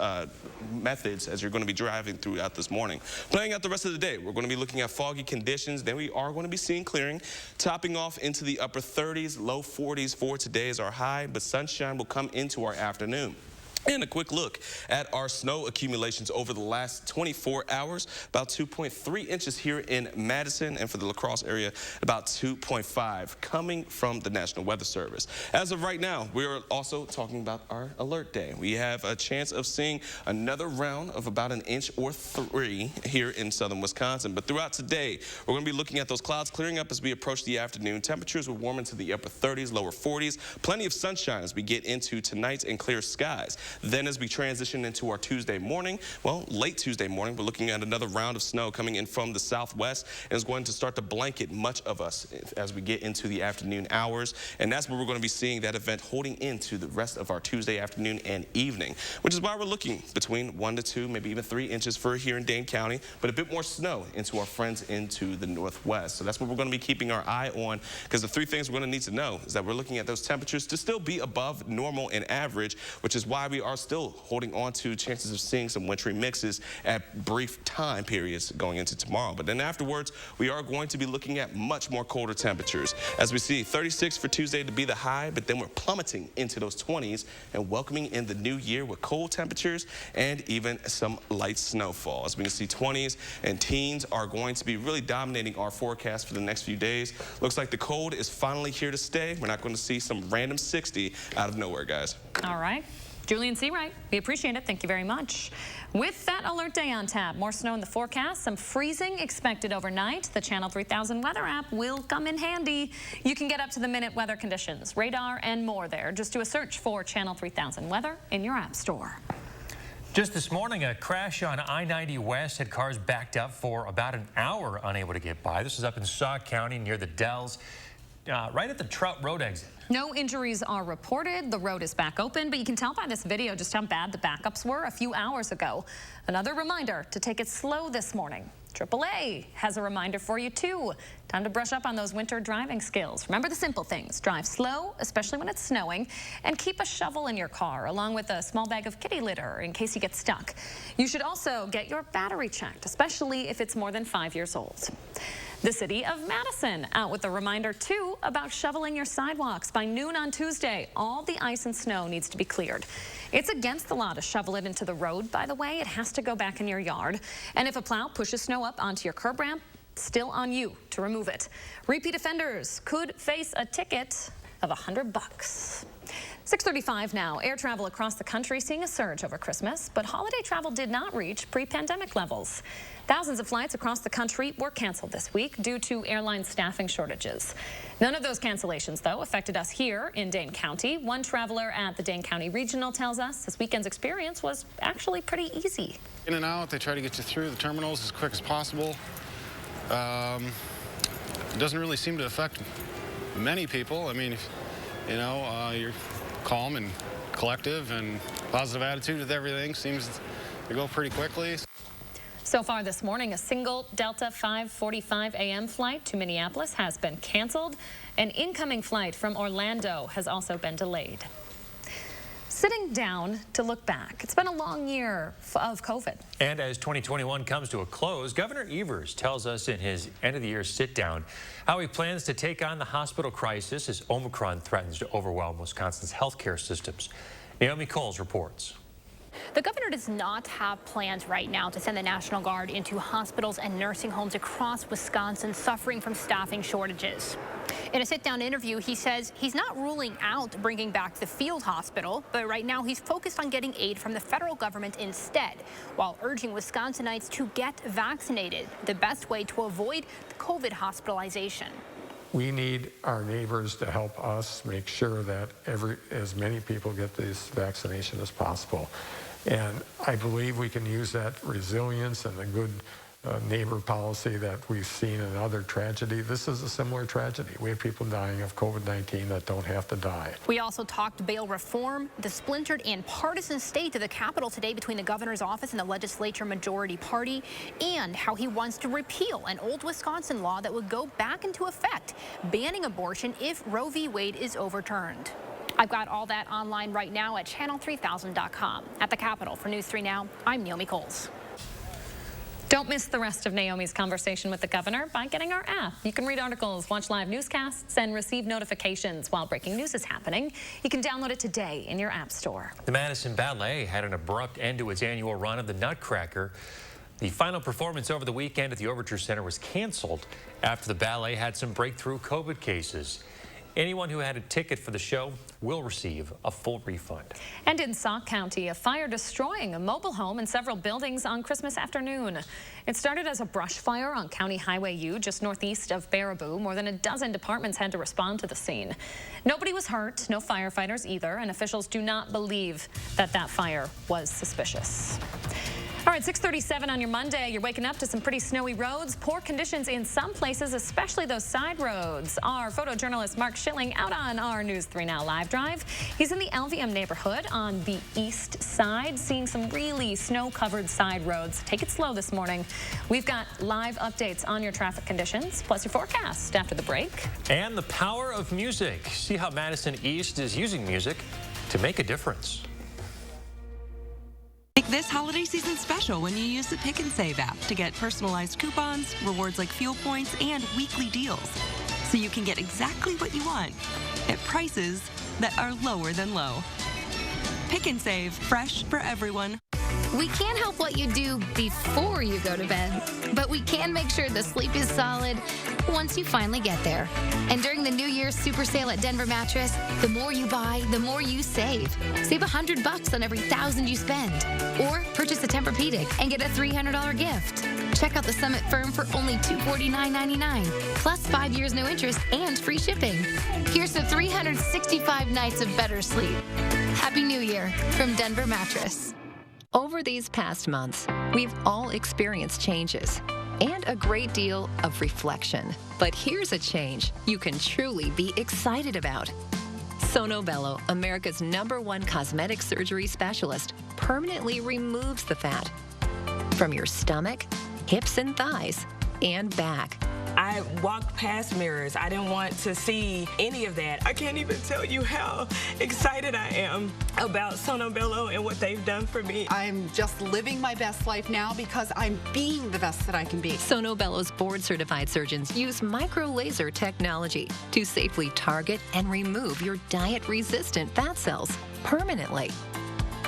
Speaker 1: methods as you're going to be driving throughout this morning. Playing out the rest of the day, we're going to be looking at foggy conditions. Then we are going to be seeing clearing, topping off into the upper 30s, low 40s for today is our high, but sunshine will come into our afternoon. And a quick look at our snow accumulations over the last 24 hours, about 2.3 inches here in Madison, and for the La Crosse area, about 2.5 coming from the National Weather Service. As of right now, we are also talking about our alert day. We have a chance of seeing another round of about 1 inch or 3 here in southern Wisconsin. But throughout today, we're going to be looking at those clouds clearing up as we approach the afternoon. Temperatures will warm into the upper 30s, lower 40s. Plenty of sunshine as we get into tonight and clear skies. Then as we transition into our Tuesday morning, well, late Tuesday morning, we're looking at another round of snow coming in from the southwest and is going to start to blanket much of us as we get into the afternoon hours. And that's where we're going to be seeing that event holding into the rest of our Tuesday afternoon and evening, which is why we're looking between 1 to 2, maybe even 3 inches for here in Dane County, but a bit more snow into our friends into the northwest. So that's what we're going to be keeping our eye on, because the 3 things we're going to need to know is that we're looking at those temperatures to still be above normal and average, which is why we are still holding on to chances of seeing some wintry mixes at brief time periods going into tomorrow. But then afterwards, we are going to be looking at much more colder temperatures. As we see 36 for Tuesday to be the high, but then we're plummeting into those 20s and welcoming in the new year with cold temperatures and even some light snowfall. As we can see, 20s and teens are going to be really dominating our forecast for the next few days. Looks like the cold is finally here to stay. We're not going to see some random 60 out of nowhere, guys.
Speaker 2: All right. Julian Seawright, we appreciate it. Thank you very much. With that alert day on tap, more snow in the forecast, some freezing expected overnight. The Channel 3000 weather app will come in handy. You can get up to the minute weather conditions, radar, and more there. Just do a search for Channel 3000 weather in your app store.
Speaker 3: Just this morning, a crash on I-90 West had cars backed up for about an hour, unable to get by. This is up in Sauk County near the Dells, right at the Trout Road exit.
Speaker 2: No injuries are reported. The road is back open, but you can tell by this video just how bad the backups were a few hours ago. Another reminder to take it slow this morning. AAA has a reminder for you too. Time to brush up on those winter driving skills. Remember the simple things. Drive slow, especially when it's snowing, and keep a shovel in your car along with a small bag of kitty litter in case you get stuck. You should also get your battery checked, especially if it's more than 5 years old. The city of Madison out with a reminder too about shoveling your sidewalks. By noon on Tuesday, all the ice and snow needs to be cleared. It's against the law to shovel it into the road, by the way. It has to go back in your yard. And if a plow pushes snow up onto your curb ramp, still on you to remove it. Repeat offenders could face a ticket of $100. 6:35 now. Air travel across the country seeing a surge over Christmas, but holiday travel did not reach pre-pandemic levels. Thousands of flights across the country were canceled this week due to airline staffing shortages. None of those cancellations, though, affected us here in Dane County. One traveler at the Dane County Regional tells us this weekend's experience was actually pretty easy.
Speaker 10: In and out, they try to get you through the terminals as quick as possible. It doesn't really seem to affect many people. I mean, you're calm and collective and positive attitude with everything seems to go pretty quickly.
Speaker 2: So far this morning, a single Delta 5:45 a.m. flight to Minneapolis has been canceled. An incoming flight from Orlando has also been delayed. Sitting down to look back. It's been a long year of COVID.
Speaker 3: And as 2021 comes to a close, Governor Evers tells us in his end-of-the-year sit-down how he plans to take on the hospital crisis as Omicron threatens to overwhelm Wisconsin's healthcare systems. Naomi Coles reports.
Speaker 11: The governor does not have plans right now to send the National Guard into hospitals and nursing homes across Wisconsin suffering from staffing shortages. In a sit-down interview, he says he's not ruling out bringing back the field hospital, but right now he's focused on getting aid from the federal government instead, while urging Wisconsinites to get vaccinated, the best way to avoid COVID hospitalization.
Speaker 15: We need our neighbors to help us make sure that as many people get this vaccination as possible. And I believe we can use that resilience and the good neighbor policy that we've seen in other tragedy. This is a similar tragedy. We have people dying of COVID-19 that don't have to die.
Speaker 11: We also talked bail reform, the splintered and partisan state of the Capitol today between the governor's office and the legislature majority party, and how he wants to repeal an old Wisconsin law that would go back into effect, banning abortion if Roe v. Wade is overturned. I've got all that online right now at channel3000.com. At the Capitol for News 3 Now, I'm Naomi Coles.
Speaker 2: Don't miss the rest of Naomi's conversation with the governor by getting our app. You can read articles, watch live newscasts, and receive notifications while breaking news is happening. You can download it today in your app store.
Speaker 3: The Madison Ballet had an abrupt end to its annual run of the Nutcracker. The final performance over the weekend at the Overture Center was canceled after the ballet had some breakthrough COVID cases. Anyone who had a ticket for the show will receive a full refund.
Speaker 2: And in Sauk County, a fire destroying a mobile home and several buildings on Christmas afternoon. It started as a brush fire on County Highway U just northeast of Baraboo. More than a dozen departments had to respond to the scene. Nobody was hurt, no firefighters either, and officials do not believe that fire was suspicious. All right, 6:37 on your Monday. You're waking up to some pretty snowy roads, poor conditions in some places, especially those side roads. Our photojournalist Mark Schilling out on our News 3 Now live drive. He's in the LVM neighborhood on the east side, seeing some really snow-covered side roads. Take it slow this morning. We've got live updates on your traffic conditions, plus your forecast after the break.
Speaker 3: And the power of music. See how Madison East is using music to make a difference.
Speaker 16: Make this holiday season special when you use the Pick and Save app to get personalized coupons, rewards like fuel points, and weekly deals. So you can get exactly what you want at prices that are lower than low. Pick and Save, fresh for everyone.
Speaker 18: We can't help what you do before you go to bed, but we can make sure the sleep is solid once you finally get there. And during the New Year's super sale at Denver Mattress, the more you buy, the more you save. Save $100 on every $1,000 you spend. Or purchase a Tempur-Pedic and get a $300 gift. Check out the Summit Firm for only $249.99, plus 5 years no interest and free shipping. Here's to 365 nights of better sleep. Happy New Year from Denver Mattress.
Speaker 20: Over these past months, we've all experienced changes and a great deal of reflection. But here's a change you can truly be excited about. Sono Bello, America's #1 cosmetic surgery specialist, permanently removes the fat from your stomach, hips and thighs, and back.
Speaker 21: I walked past mirrors. I didn't want to see any of that. I can't even tell you how excited I am about Sono Bello and what they've done for me.
Speaker 22: I'm just living my best life now because I'm being the best that I can be.
Speaker 20: Sono Bello's board-certified surgeons use micro-laser technology to safely target and remove your diet-resistant fat cells permanently.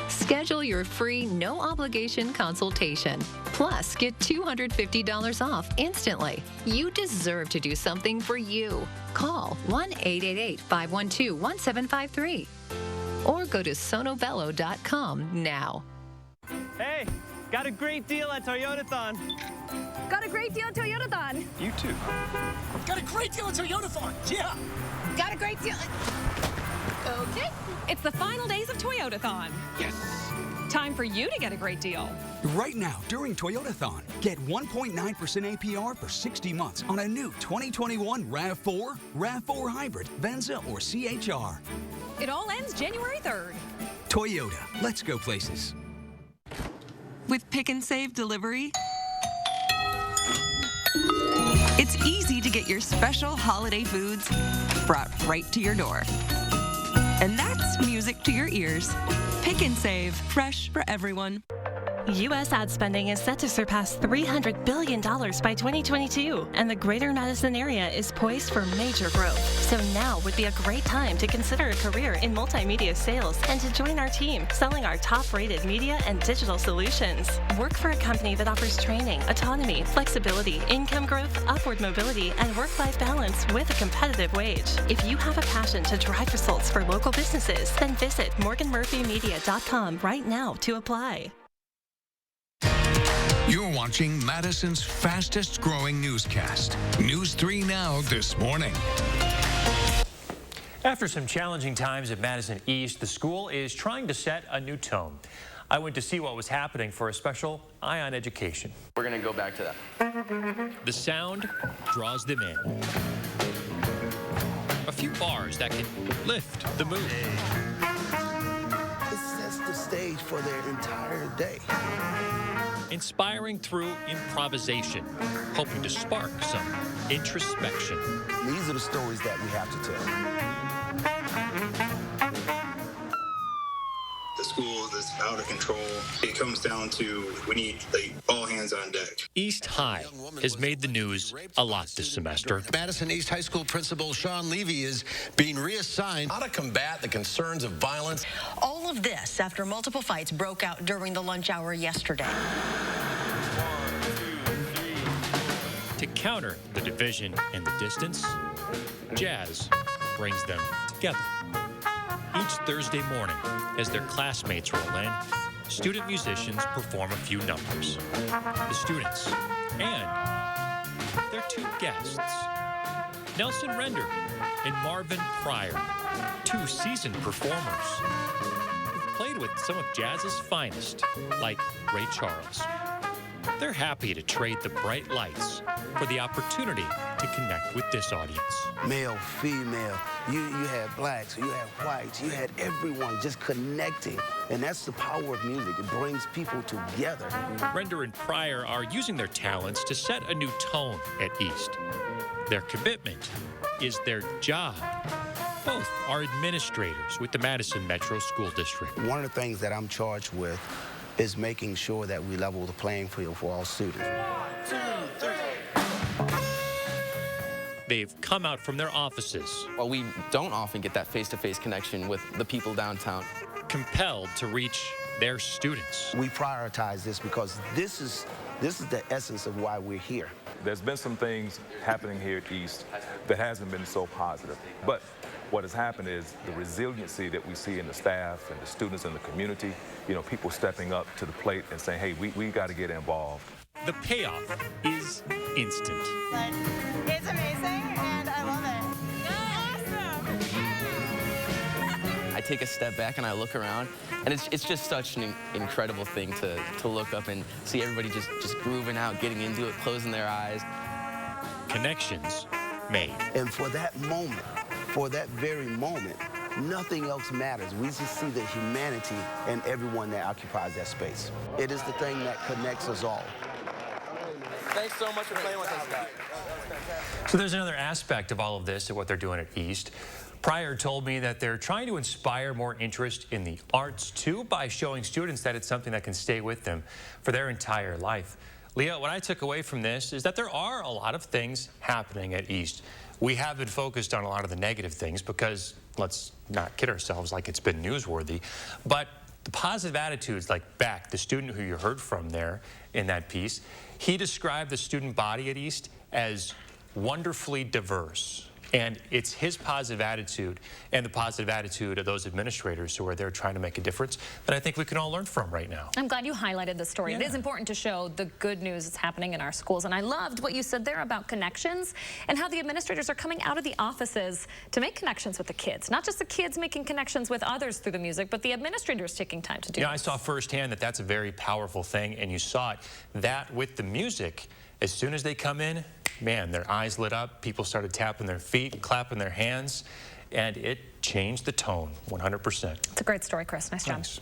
Speaker 20: Schedule your free, no-obligation consultation. Plus, get $250 off instantly. You deserve to do something for you. Call 1-888-512-1753 or go to sonobello.com now.
Speaker 23: Hey, got a great deal at Toyotathon.
Speaker 24: Got a great deal at Toyotathon.
Speaker 23: You too.
Speaker 24: Got a great deal at Toyotathon. Yeah. Got a great deal.
Speaker 2: Okay, it's the final days of Toyotathon.
Speaker 25: Yes.
Speaker 2: Time for you to get a great deal.
Speaker 25: Right now, during Toyotathon, get 1.9% APR for 60 months on a new 2021 RAV4, RAV4 Hybrid, Venza, or CHR.
Speaker 2: It all ends January 3rd.
Speaker 25: Toyota, let's go places.
Speaker 16: With Pick and Save delivery, it's easy to get your special holiday foods brought right to your door. And that's music to your ears. Pick and Save, fresh for everyone.
Speaker 26: U.S. ad spending is set to surpass $300 billion by 2022, and the greater Madison area is poised for major growth. So now would be a great time to consider a career in multimedia sales and to join our team selling our top-rated media and digital solutions. Work for a company that offers training, autonomy, flexibility, income growth, upward mobility, and work-life balance with a competitive wage. If you have a passion to drive results for local businesses, then visit morganmurphymedia.com right now to apply.
Speaker 19: You're watching Madison's fastest growing newscast. News 3 Now this morning.
Speaker 3: After some challenging times at Madison East, the school is trying to set a new tone. I went to see what was happening for a special Eye on Education.
Speaker 27: We're going to go back to that.
Speaker 3: The sound draws them in. A few bars that can lift the mood.
Speaker 29: It sets the stage for their entire day.
Speaker 3: Inspiring through improvisation, hoping to spark some introspection.
Speaker 29: These are the stories that we have to tell.
Speaker 28: The school is out of control. It comes down to we need all hands on deck.
Speaker 3: East High has made the news a lot this semester.
Speaker 30: Madison East High School Principal Sean Levy is being reassigned.
Speaker 31: How to combat the concerns of violence.
Speaker 32: All of this after multiple fights broke out during the lunch hour yesterday.
Speaker 3: To counter the division and the distance, jazz brings them together. Each Thursday morning, as their classmates roll in, student musicians perform a few numbers. The students and their two guests, Nelson Render and Marvin Pryor, two seasoned performers who've played with some of jazz's finest, like Ray Charles. They're happy to trade the bright lights for the opportunity to connect with this audience.
Speaker 29: Male, female, you had blacks, you had whites, you had everyone just connecting. And that's the power of music. It brings people together.
Speaker 3: Render and Pryor are using their talents to set a new tone at East. Their commitment is their job. Both are administrators with the Madison Metro School District.
Speaker 29: One of the things that I'm charged with is making sure that we level the playing field for all students.
Speaker 3: 1, 2, 3. They've come out from their offices.
Speaker 27: Well, we don't often get that face-to-face connection with the people downtown.
Speaker 3: Compelled to reach their students.
Speaker 29: We prioritize this because this is the essence of why we're here.
Speaker 33: There's been some things happening here at East that hasn't been so positive. But what has happened is the resiliency that we see in the staff and the students in the community, people stepping up to the plate and saying, hey, we got to get involved.
Speaker 3: The payoff is instant.
Speaker 24: It's amazing, and I love it.
Speaker 27: I take a step back and I look around, and it's just such an incredible thing to look up and see everybody just grooving out, getting into it, closing their eyes.
Speaker 3: Connections made.
Speaker 1: And for that moment, for that very moment, nothing else matters. We just see the humanity in everyone that occupies that space. It is the thing that connects us all.
Speaker 27: Thanks so much for playing with us, guys.
Speaker 3: So there's another aspect of all of this, of what they're doing at East. Pryor told me that they're trying to inspire more interest in the arts, too, by showing students that it's something that can stay with them for their entire life. Leah, what I took away from this is that there are a lot of things happening at East. We have been focused on a lot of the negative things because, let's not kid ourselves like it's been newsworthy, but the positive attitudes, like Beck, the student who you heard from there in that piece, he described the student body at East as wonderfully diverse. And it's his positive attitude and the positive attitude of those administrators who are there trying to make a difference that I think we can all learn from right now.
Speaker 2: I'm glad you highlighted the story. Yeah. It is important to show the good news that's happening in our schools. And I loved what you said there about connections and how the administrators are coming out of the offices to make connections with the kids. Not just the kids making connections with others through the music, but the administrators taking time to do it.
Speaker 3: I saw firsthand that that's a very powerful thing, and you saw it, that with the music, as soon as they come in, man, their eyes lit up, people started tapping their feet, clapping their hands, and it changed the tone 100%.
Speaker 2: It's a great story, Chris. Nice job.
Speaker 3: Thanks.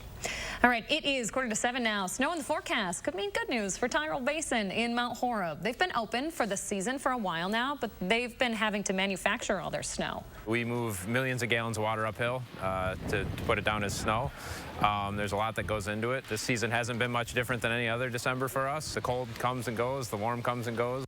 Speaker 2: All right, it is 6:45 now. Snow in the forecast could mean good news for Tyrrell Basin in Mount Horeb. They've been open for the season for a while now, but they've been having to manufacture all their snow.
Speaker 4: We move millions of gallons of water uphill to put it down as snow. There's a lot that goes into it. This season hasn't been much different than any other December for us. The cold comes and goes, the warm comes and goes.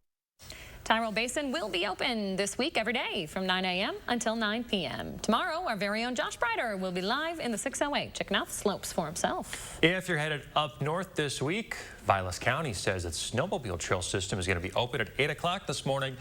Speaker 2: Tyrrell Basin will be open this week every day from 9 a.m. until 9 p.m. Tomorrow, our very own Josh Brider will be live in the 608, checking out the slopes for himself.
Speaker 3: If you're headed up north this week, Vilas County says its snowmobile trail system is going to be open at 8 o'clock this morning.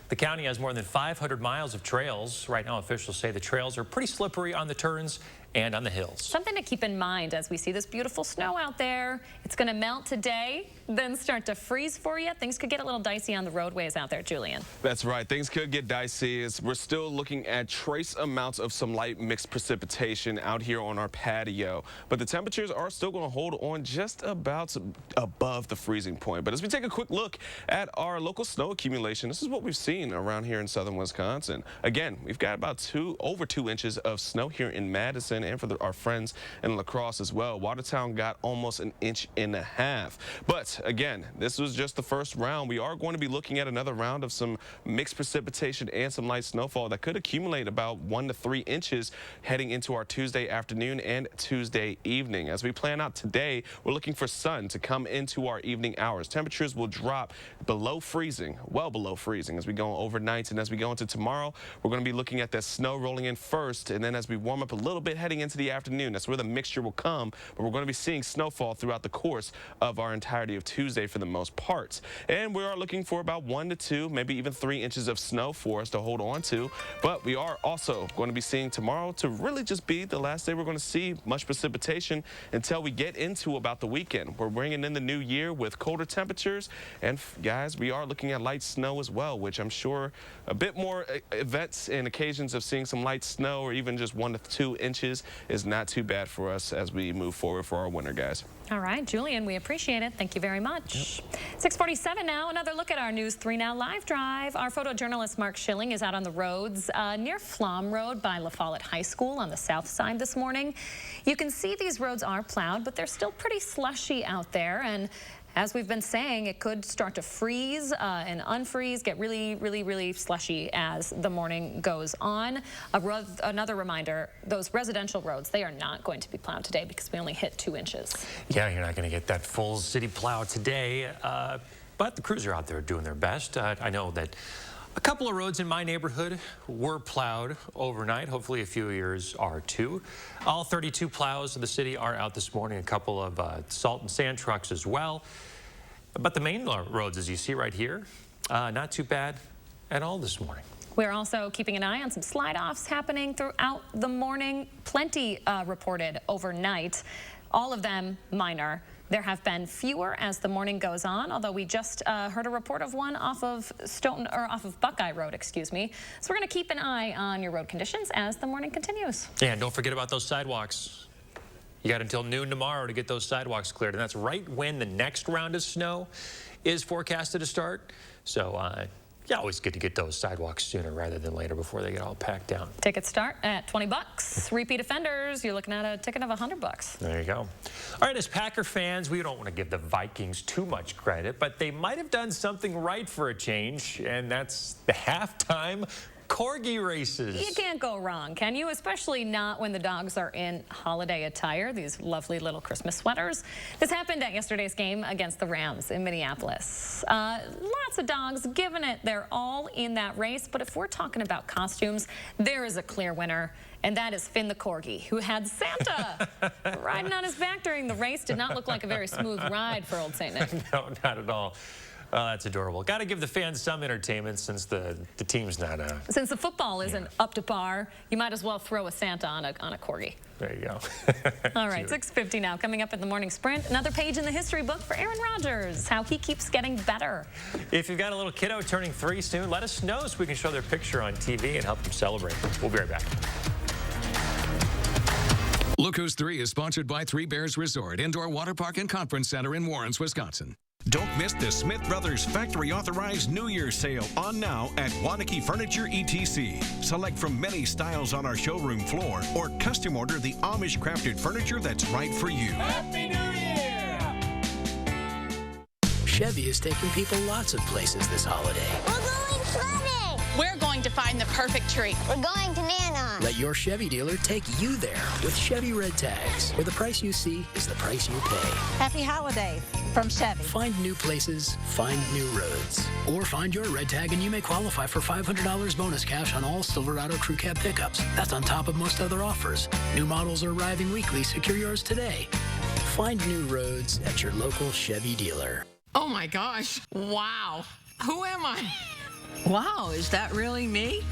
Speaker 3: The county has more than 500 miles of trails. Right now, officials say the trails are pretty slippery on the turns and on the hills.
Speaker 2: Something to keep in mind as we see this beautiful snow out there. It's going to melt today, then start to freeze for you. Things could get a little dicey on the roadways out there, Julian.
Speaker 5: That's right. Things could get dicey as we're still looking at trace amounts of some light mixed precipitation out here on our patio. But the temperatures are still going to hold on just about above the freezing point. But as we take a quick look at our local snow accumulation, this is what we've seen around here in southern Wisconsin. Again, we've got about over 2 inches of snow here in Madison, and for our friends in La Crosse as well. Watertown got almost 1.5 inches. But again, this was just the first round. We are going to be looking at another round of some mixed precipitation and some light snowfall that could accumulate about 1 to 3 inches heading into our Tuesday afternoon and Tuesday evening. As we plan out today, we're looking for sun to come into our evening hours. Temperatures will drop below freezing, well below freezing as we go overnight, and as we go into tomorrow, we're going to be looking at that snow rolling in first, and then as we warm up a little bit heading into the afternoon, that's where the mixture will come, but we're going to be seeing snowfall throughout the course of our entirety of Tuesday for the most part. And we are looking for about 1 to 2, maybe even 3 inches of snow for us to hold on to, but we are also going to be seeing tomorrow to really just be the last day we're going to see much precipitation until we get into about the weekend. We're bringing in the new year with colder temperatures, and guys, we are looking at light snow as well, which I'm sure a bit more events and occasions of seeing some light snow or even just 1 to 2 inches is not too bad for us as we move forward for our winter, guys.
Speaker 2: All right, Julian, we appreciate it. Thank you very much. 6:47 now. Another look at our News 3 Now live drive. Our photojournalist Mark Schilling is out on the roads near Flom Road by La Follette High School on the south side this morning. You can see these roads are plowed, but they're still pretty slushy out there. And as we've been saying, it could start to freeze and unfreeze, get really, really, really slushy as the morning goes on. Another reminder, those residential roads, they are not going to be plowed today because we only hit 2 inches.
Speaker 3: Yeah, you're not going to get that full city plow today, but the crews are out there doing their best. I know that a couple of roads in my neighborhood were plowed overnight. Hopefully a few of yours are too. All 32 plows of the city are out this morning. A couple of salt and sand trucks as well. But the main roads, as you see right here, not too bad at all this morning.
Speaker 2: We're also keeping an eye on some slide-offs happening throughout the morning. Plenty reported overnight. All of them minor. There have been fewer as the morning goes on, although we just heard a report of one off of Buckeye Road, excuse me. So we're going to keep an eye on your road conditions as the morning continues.
Speaker 3: Yeah, and don't forget about those sidewalks. You got until noon tomorrow to get those sidewalks cleared, and that's right when the next round of snow is forecasted to start. So yeah, always good to get those sidewalks sooner rather than later before they get all packed down.
Speaker 2: Tickets start at $20. Repeat offenders, you're looking at a ticket of $100.
Speaker 3: There you go. All right, as Packer fans, we don't want to give the Vikings too much credit, but they might have done something right for a change, and that's the halftime corgi races.
Speaker 2: You can't go wrong, can you? Especially not when the dogs are in holiday attire, these lovely little Christmas sweaters. This happened at yesterday's game against the Rams in Minneapolis. Lots of dogs giving it their all in that race, but if we're talking about costumes, there is a clear winner, and that is Finn the Corgi, who had Santa riding on his back during the race. Did not look like a very smooth ride for old St. Nick.
Speaker 3: No, not at all. Oh, that's adorable. Got to give the fans some entertainment since the team's not
Speaker 2: Since the football isn't up to par, you might as well throw a Santa on a Corgi.
Speaker 3: There you go.
Speaker 2: All right, 6:50 now. Coming up in the morning sprint, another page in the history book for Aaron Rodgers, how he keeps getting better.
Speaker 3: If you've got a little kiddo turning 3 soon, let us know so we can show their picture on TV and help them celebrate. We'll be right back.
Speaker 19: Look Who's 3 is sponsored by Three Bears Resort, Indoor Water Park and Conference Center in Warrens, Wisconsin.
Speaker 6: Don't miss the Smith Brothers Factory Authorized New Year's Sale on now at Wanakee Furniture ETC. Select from many styles on our showroom floor or custom order the Amish crafted furniture that's right for you.
Speaker 24: Happy New Year!
Speaker 7: Chevy is taking people lots of places this holiday.
Speaker 8: We're going swimming!
Speaker 9: We're going to find the perfect tree.
Speaker 8: We're going to Nana.
Speaker 7: Let your Chevy dealer take you there with Chevy Red Tags, where the price you see is the price you pay.
Speaker 8: Happy holidays from Chevy.
Speaker 7: Find new places, find new roads. Or find your red tag and you may qualify for $500 bonus cash on all Silverado Crew Cab pickups. That's on top of most other offers. New models are arriving weekly. Secure yours today. Find new roads at your local Chevy dealer.
Speaker 10: Oh my gosh. Wow. Who am I?
Speaker 11: Wow, is that really me?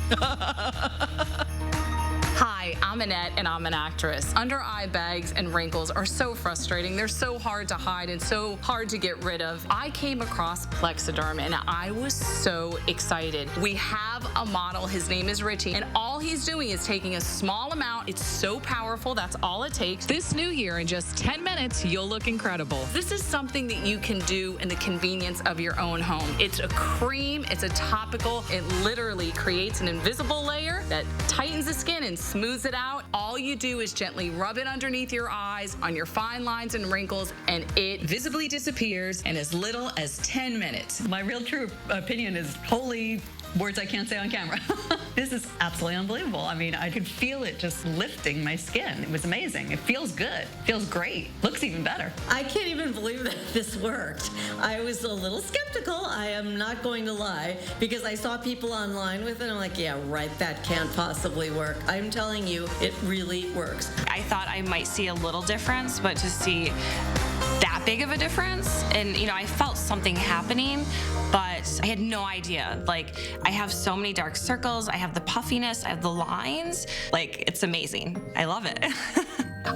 Speaker 10: Hi, I'm Annette, and I'm an actress. Under-eye bags and wrinkles are so frustrating. They're so hard to hide and so hard to get rid of. I came across Plexiderm, and I was so excited. We have a model. His name is Richie, and all he's doing is taking a small amount. It's so powerful. That's all it takes.
Speaker 11: This new year, in just 10 minutes, you'll look incredible.
Speaker 10: This is something that you can do in the convenience of your own home. It's a cream. It's a topical. It literally creates an invisible layer that tightens the skin and smooths it out. All you do is gently rub it underneath your eyes, on your fine lines and wrinkles, and it
Speaker 11: visibly disappears in as little as 10 minutes.
Speaker 12: My real true opinion is holy words I can't say on camera. This is absolutely unbelievable. I mean, I could feel it just lifting my skin. It was amazing. It feels good. Feels great. Looks even better.
Speaker 13: I can't even believe that this worked. I was a little skeptical, I am not going to lie, because I saw people online with it. I'm like, yeah, right, that can't possibly work. I'm telling you, it really works.
Speaker 10: I thought I might see a little difference, but to see that big of a difference, and you know, I felt something happening, but I had no idea. Like, I have so many dark circles, I have the puffiness, I have the lines. Like, it's amazing. I love it.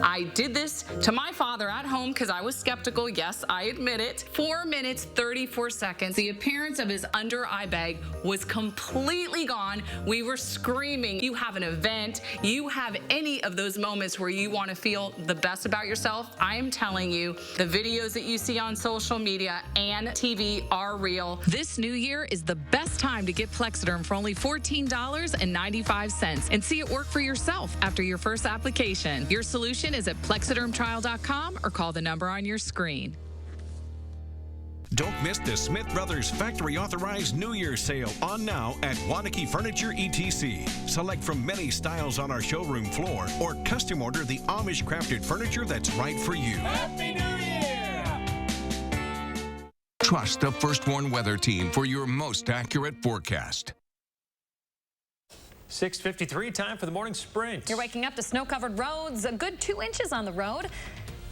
Speaker 10: I did this to my father at home because I was skeptical. Yes, I admit it. 4 minutes, 34 seconds. The appearance of his under eye bag was completely gone. We were screaming. You have an event, you have any of those moments where you want to feel the best about yourself. I am telling you, the videos that you see on social media and TV are real.
Speaker 11: This new year is the best time to get Plexiderm for only $14.95 and see it work for yourself after your first application. Your solution is at plexidermtrial.com or call the number on your screen.
Speaker 6: Don't miss the Smith Brothers Factory Authorized New Year's Sale on now at Wanakee Furniture ETC. Select from many styles on our showroom floor or custom order the Amish crafted furniture that's right for you.
Speaker 24: Happy New Year!
Speaker 19: Trust the First Warn Weather Team for your most accurate forecast.
Speaker 3: 6:53, time for the morning sprint.
Speaker 2: You're waking up to snow-covered roads, a good 2 inches on the road.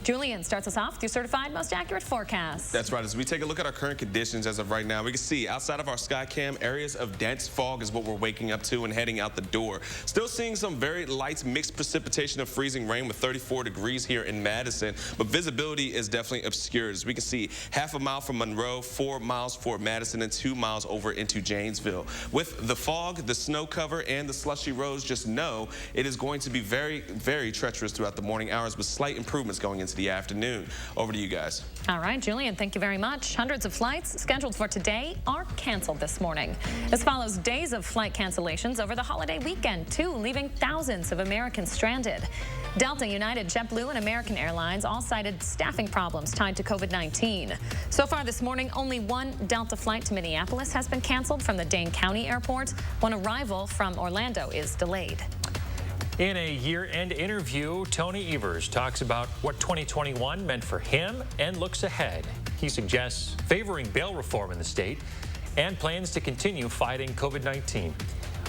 Speaker 2: Julian starts us off with your certified most accurate forecast.
Speaker 5: That's right. As we take a look at our current conditions as of right now, we can see outside of our sky cam, areas of dense fog is what we're waking up to and heading out the door. Still seeing some very light mixed precipitation of freezing rain with 34 degrees here in Madison, but visibility is definitely obscured. As we can see, half a mile from Monroe, 4 miles for Madison, and 2 miles over into Janesville. With the fog, the snow cover, and the slushy roads, just know it is going to be very, very treacherous throughout the morning hours with slight improvements going into the afternoon. Over to you guys.
Speaker 2: All right, Julian, thank you very much. Hundreds of flights scheduled for today are canceled this morning. This follows days of flight cancellations over the holiday weekend, too, leaving thousands of Americans stranded. Delta, United, JetBlue, and American Airlines all cited staffing problems tied to COVID-19. So far this morning, only one Delta flight to Minneapolis has been canceled from the Dane County Airport. One arrival from Orlando is delayed.
Speaker 3: In a year-end interview, Tony Evers talks about what 2021 meant for him and looks ahead. He suggests favoring bail reform in the state and plans to continue fighting COVID-19.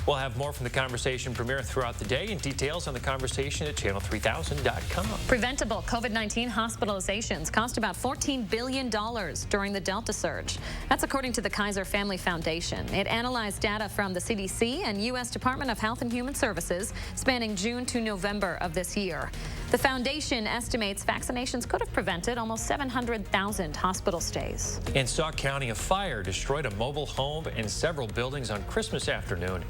Speaker 3: We'll have more from the conversation premiere throughout the day and details on the conversation at channel3000.com.
Speaker 2: Preventable COVID-19 hospitalizations cost about $14 billion during the Delta surge. That's according to the Kaiser Family Foundation. It analyzed data from the CDC and U.S. Department of Health and Human Services spanning June to November of this year. The foundation estimates vaccinations could have prevented almost 700,000 hospital stays.
Speaker 3: In Sauk County, a fire destroyed a mobile home and several buildings on Christmas afternoon.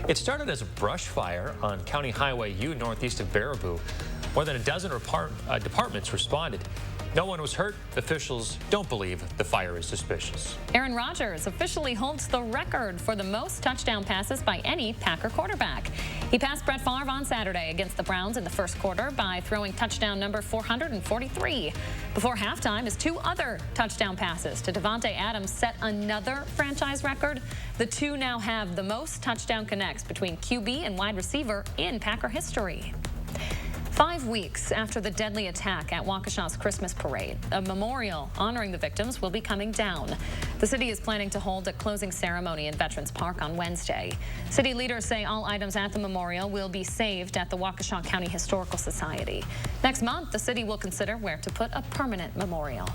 Speaker 3: It started as a brush fire on County Highway U northeast of Baraboo. More than a dozen departments responded. No one was hurt. Officials don't believe the fire is suspicious.
Speaker 2: Aaron Rodgers officially holds the record for the most touchdown passes by any Packer quarterback. He passed Brett Favre on Saturday against the Browns in the first quarter by throwing touchdown number 443. Before halftime, his 2 other touchdown passes to Davante Adams set another franchise record. The two now have the most touchdown connects between QB and wide receiver in Packer history. 5 weeks after the deadly attack at Waukesha's Christmas parade, a memorial honoring the victims will be coming down. The city is planning to hold a closing ceremony in Veterans Park on Wednesday. City leaders say all items at the memorial will be saved at the Waukesha County Historical Society. Next month, the city will consider where to put a permanent memorial.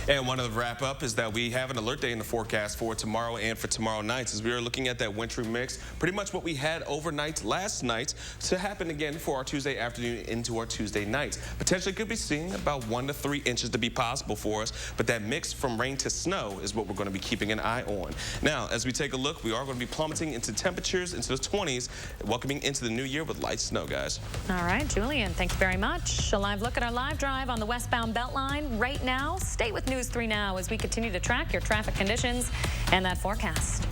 Speaker 5: And one of the wrap up is that we have an alert day in the forecast for tomorrow and for tomorrow night as we are looking at that wintry mix. Pretty much what we had overnight last night to happen again for our Tuesday afternoon into our Tuesday night. Potentially could be seeing about 1 to 3 inches to be possible for us, but that mix from rain to snow is what we're going to be keeping an eye on. Now, as we take a look, we are going to be plummeting into temperatures into the 20s, welcoming into the new year with light snow, guys.
Speaker 2: All right, Julian, thank you very much. A live look at our live drive on the westbound Beltline right now. Stay with News 3 Now as we continue to track your traffic conditions and that forecast.